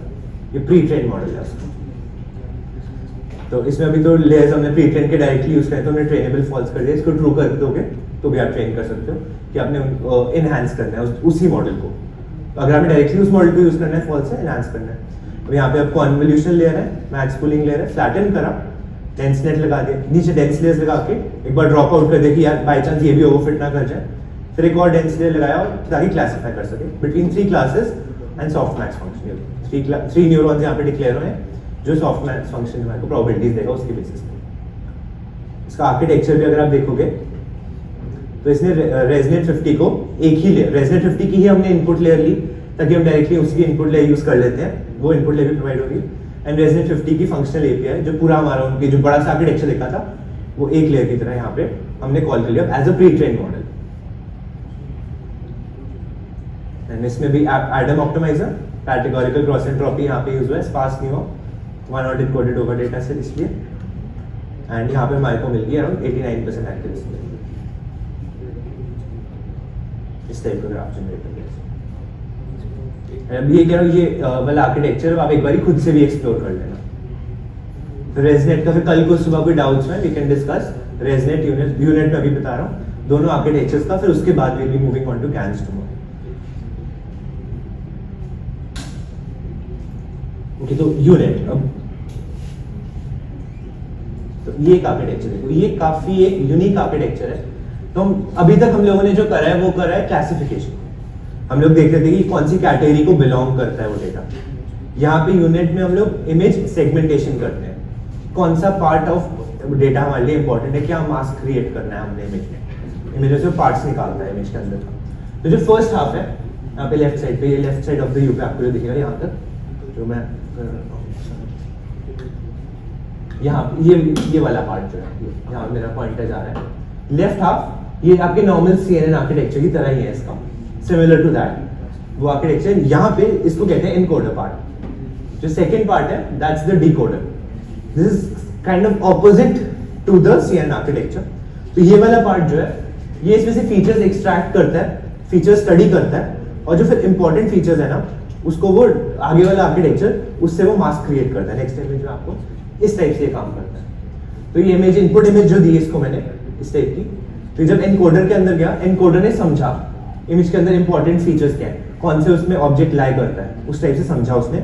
ये प्री ट्रेन मॉडल है उसका। तो इसमें अभी तो लेयर्स हमने प्री ट्रेन के डायरेक्टली यूज करें तो हमने ट्रेनेबल फॉल्स कर दिया, इसको ट्रू कर दोगे तो भी आप ट्रेन कर सकते हो कि आपने इनहैंस करना है उसी मॉडल को। अगर आपने डायरेक्टली उस मॉडल को यूज करना है फॉल्स है, इनहैंस करना है। अब यहाँ पे आपको कन्वोल्यूशन लेयर है, मैक्स पूलिंग लेयर है, फ्लैटन करा, डेंस नेट लगा दिया, नीचे डेंस लेयर्स लगा के एक बार ड्रॉप आउट कर दे कि यार बाई चांस ये भी ओवरफिट ना कर जाए, फिर एक और डेंस लेयर लगाया और ताकि क्लासीफाई कर सके between 3 classes and soft max function. 3 neurons यहाँ पे डिक्लेयर हुए हैं जो सॉफ्ट मैक्स फंक्शन हमारे को प्रोबेबिलिटीज देगा उसके बेसिस पे। इसका आर्किटेक्चर भी अगर आप देखोगे तो इसने रेजनेट 50 को एक ही लेयर, रेजनेट 50 की ही हमने इनपुट लेयर ली ताकि हम डायरेक्टली उसकी इनपुट लेयर यूज कर लेते हैं, वो इनपुट लेयर भी प्रोवाइड होगी। एंड रेजनेट 50 की फंक्शनल एपीआई जो पूरा हमारा उनके जो बड़ा सा आर्किटेक्चर देखा था वो एक लेयर की तरह यहाँ पे हमने कॉल कर लिया as a pre train model. And इसमें भी Adam optimizer, categorical cross entropy यहाँ पे यूज हुआ है, स्पार्स न्यूमो 1 नॉट इनकोडेड होगा डेटा सेट इसलिए। एंड यहाँ पे हमारे को मिल गई अराउंड 89% एक्यूरेसी। इस टाइप का ग्राफ जनरेट कर दिया। अब ये कह रहा हूँ ये वाला आर्किटेक्चर आप एक बार खुद से भी एक्सप्लोर कर लेना। तो रेजनेट का फिर कल को सुबह कोई डाउट्स में we can discuss ResNet UNet में अभी बता रहा हूँ दोनों आर्किटेक्चर्स का, फिर उसके बाद will be moving on to GANs tomorrow. Okay, तो यूनिट, अब तो ये एक आर्किटेक्चर देखो, ये काफी एक यूनिक आर्किटेक्चर है। तो अभी तक हम लोगों ने जो करा है वो करा है क्लासिफिकेशन। हम लोग देख रहे थे कि कौन सी कैटेगरी को बिलोंग करता है वो डेटा। यहाँ पे यूनिट में हम लोग इमेज सेगमेंटेशन करते हैं, कौन सा पार्ट ऑफ डेटा हमारे लिए इंपॉर्टेंट है, क्या मास्क क्रिएट करना है हमने इमेज में, इमेज से पार्ट्स निकालना है इमेज के अंदर का। तो जो फर्स्ट हाफ है यहाँ पे लेफ्ट साइड पे, ये left side of the you पे आपको जो दिखेगा यहाँ तक जो मैं यहाँ ये वाला पार्ट जो है यहाँ मेरा पॉइंटर जा रहा है। लेफ्ट हाफ ये आपके नॉर्मल CNN आर्किटेक्चर की तरह ही है, इसका सिमिलर टू दैट वो आर्किटेक्चर। यहाँ पे इसको कहते हैं इनकोडर पार्ट। जो सेकंड पार्ट है that's the decoder. This is kind of opposite to the CNN architecture. तो ये वाला पार्ट जो है ये इसमें से फीचर्स एक्सट्रैक्ट करता है, फीचर्स स्टडी करता है, और जो फिर इंपॉर्टेंट फीचर्स है ना उसको वो आगे वाला आर्किटेक्चर उससे वो मास्क क्रिएट करता है। नेक्स्ट इमेज में आपको इस टाइप से काम करता है। तो ये इमेज इनपुट इमेज जो दी इसको मैंने इस टाइप की, तो जब एनकोडर के अंदर गया एनकोडर ने समझा इमेज के अंदर इंपॉर्टेंट फीचर्स क्या है, कौन से उसमें ऑब्जेक्ट लाई करता है, उस टाइप से समझा उसने।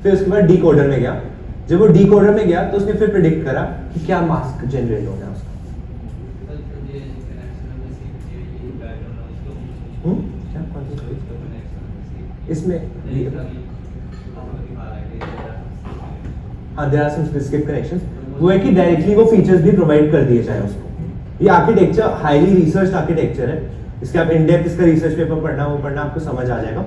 फिर उसके बाद डीकोडर में गया, जब वो डीकोडर में गया तो उसने फिर प्रिडिक्ट करा कि क्या मास्क जनरेट होना है उसका। इसमें हाँ, there are some specific connections. वो है कि डायरेक्टली वो फीचर्स भी प्रोवाइड कर दिए जाए उसको। ये आर्किटेक्चर हाईली रिसर्च आर्किटेक्चर है, इसके आप इन डेप्थ इसका रिसर्च पेपर पढ़ना वो पढ़ना आपको समझ आ जाएगा।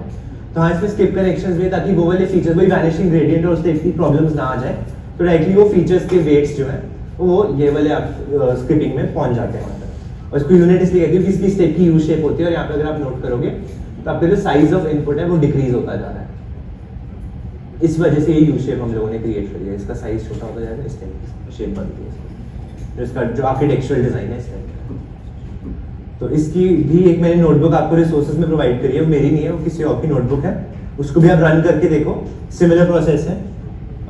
तो हाँ, इसमें स्किप कनेक्शंस भी है ताकि वो वाले फीचर्स वही वैनिशिंग ग्रेडियंट और उस टाइप की प्रॉब्लम्स ना आ जाए। तो डायरेक्टली वो फीचर्स के वेट्स जो है वो ये वाले आप स्क्रिप्टिंग में पहुंच जाते हैं। और इसको यूनिट इसलिए कहती है कि इसकी स्टेप की यू शेप होती है, और यहाँ पे अगर आप नोट करोगे तो आपका जो साइज ऑफ इनपुट है वो डिक्रीज होता जा रहा है। इस वजह से ये यू शेप हम लोगों ने क्रिएट कर दिया, इसका साइज छोटा होता जाएगा, इस टाइप की शेप बनती है। तो इसका जो आर्किटेक्चरल डिजाइन है इस टाइप का। तो इसकी भी एक मैंने नोटबुक आपको रिसोर्सेज में प्रोवाइड करी है, वो मेरी नहीं है, वो किसी और की नोटबुक है, उसको भी आप रन करके देखो, सिमिलर प्रोसेस है।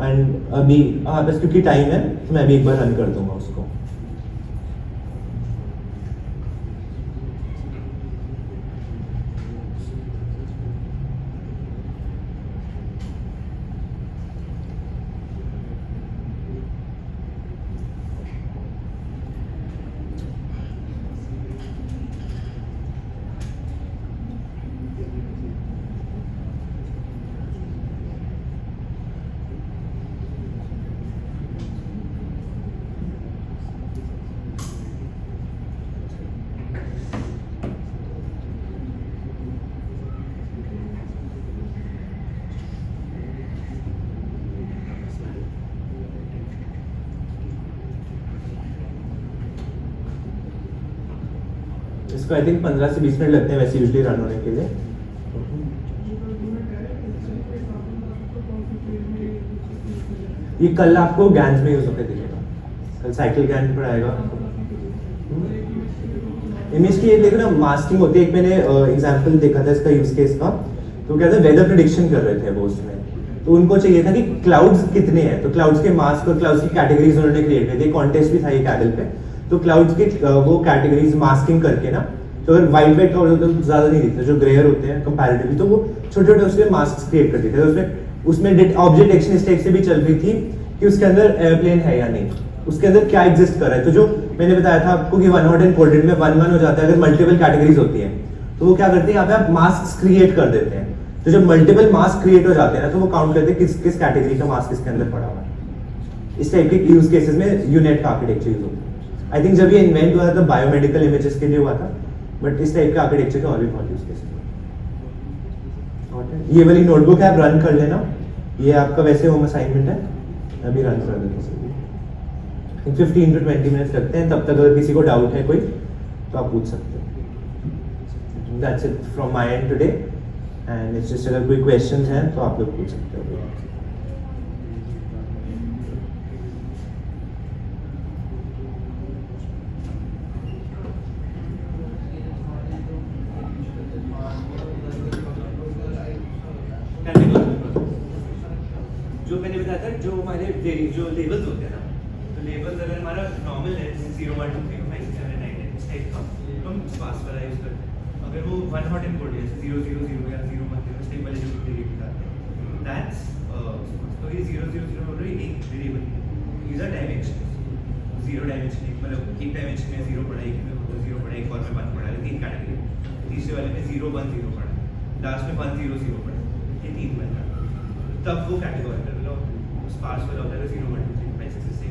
एंड अभी हाँ बस क्योंकि टाइम है तो मैं अभी एक बार रन कर दूंगा उसको। इसको आई थिंक 15 से 20 मिनट लगते हैं वैसे यूजुअली रन होने के लिए। ये कल आपको गैन्स में यूज होकर दिखेगा, कल साइकिल गैन पर आएगा। इमेज की ये देखो ना मास्किंग होती है, एक मैंने एग्जांपल देखा था इसका यूज केस का, तो क्या था वेदर प्रेडिक्शन कर रहे थे वो उसमें, तो उनको चाहिए था कि क्लाउड्स कितने हैं, तो क्लाउड्स के मास्क और क्लाउड्स की कैटेगरीज उन्होंने क्रिएट की थी, कॉन्टेस्ट भी था ये कैडल पे, तो क्लाउड्स के वो कैटेगरीज मास्किंग करके ना, तो अगर व्हाइट क्लाउड होते तो ज्यादा नहीं दिखते, जो ग्रेयर होते हैं कंपैरेटिवली, तो वो छोटे छोटे उसमें मास्क क्रिएट कर देते थे। तो उसमें ऑब्जेक्ट डिटेक्शन इस टाइप से भी चल रही थी कि उसके अंदर एयरप्लेन है या नहीं, उसके अंदर क्या एग्जिस्ट कर रहा है। तो जो मैंने बताया था आपको कि 1 हॉट एंड कोल्डेड में 1-1 हो जाता है अगर मल्टीपल कैटेगरीज होती हैं, तो वो क्या करते हैं यहाँ पे आप मास्क क्रिएट कर देते हैं, तो जब मल्टीपल मास्क क्रिएट हो जाते हैं ना, तो वो काउंट करते हैं किस किस कैटेगरी का मास्क इसके अंदर पड़ा हुआ है। इस टाइप के यूज केसेस में यूनेट का आर्किटेक्चर यूज होता है। आई थिंक जब ये इन्वेंट हुआ था तो बायोमेडिकल इमेजेस के लिए हुआ था, बट इस टाइप के आर्किटेक्चर के और भी बहुत यूज केसेस हैं। ये वाली नोटबुक है, आप रन कर लेना, ये आपका वैसे होम असाइनमेंट है, अभी रन कर देते हैं। 15 to 20 मिनट्स लगते हैं, तब तक अगर किसी को डाउट है कोई तो आप पूछ सकते हो। That's it from my and today, and it's just अगर कोई क्वेश्चंस हैं तो आप लोग पूछ सकते हो। जो मैंने बताया था, जो हमारे जो लेवल्स होते हैं ना, तो लेवल्स अगर हमारा नॉर्मल है 0 1 2 3 5 6 7 8 9 इस टाइप का, तो हम पास वाला यूज करते हैं। अगर वो 1 हॉट एंड कोल्ड है 0 0 0 या 0 1 0 इस टाइप वाले जो वेरिएबल बताते हैं, दैट्स तो ये 0 0 0 ऑलरेडी एक वेरिएबल है, these are डायमेंशन 0 डायमेंशन, मतलब एक डायमेंशन में 0 पड़ा, एक में 0 पड़ा, एक और में 1 पड़ा, तीन कैटेगरी, तीसरे वाले में 0 1 0 पड़ा, लास्ट में 1 0 0 पड़ा, ये तीन बन रहा, तब वो कैटेगोरिकल स्पार्स वाला होता है 0 1 2 3 5 6 7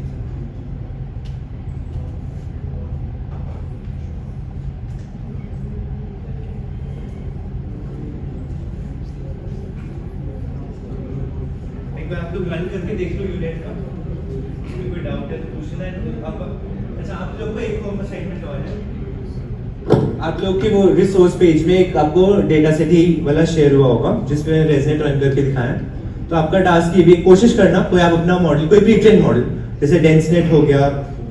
एक बार आप लोग रन करके देख लो यूनिट का, कोई डाउट है तो पूछना है तो आप। अच्छा, आप लोग को एक होम असाइनमेंट और है, आप लोग के वो रिसोर्स पेज में एक आपको डेटा सेट ही वाला शेयर हुआ होगा जिसमें रेजनेट रन करके दिखाया है। तो आपका टास्क ये भी कोशिश करना, कोई आप अपना मॉडल, कोई प्री ट्रेन मॉडल जैसे डेंसनेट हो गया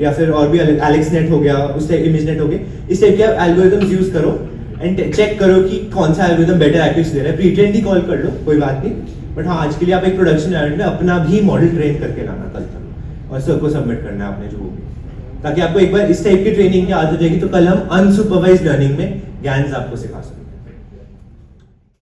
या फिर और भी एलेक्सनेट हो गया, उस टाइप इमेजनेट हो गया, इस टाइप के आप एल्गोरिथम्स यूज करो एंड चेक करो कि कौन सा एल्गोरिथम बेटर एक्यूरेसी दे रहा है। प्री ट्रेन ही कॉल कर लो, कोई बात नहीं, बट हाँ आज के लिए आप एक प्रोडक्शन एनवायरनमेंट में अपना भी मॉडल ट्रेन करके लाना कल तक और सबको सबमिट करना है आपने जो भी, ताकि आपको एक बार इस टाइप की ट्रेनिंग की आदत हो जाएगी तो कल हम अनसुपरवाइज्ड लर्निंग में ज्ञान आपको सिखा सकते हैं।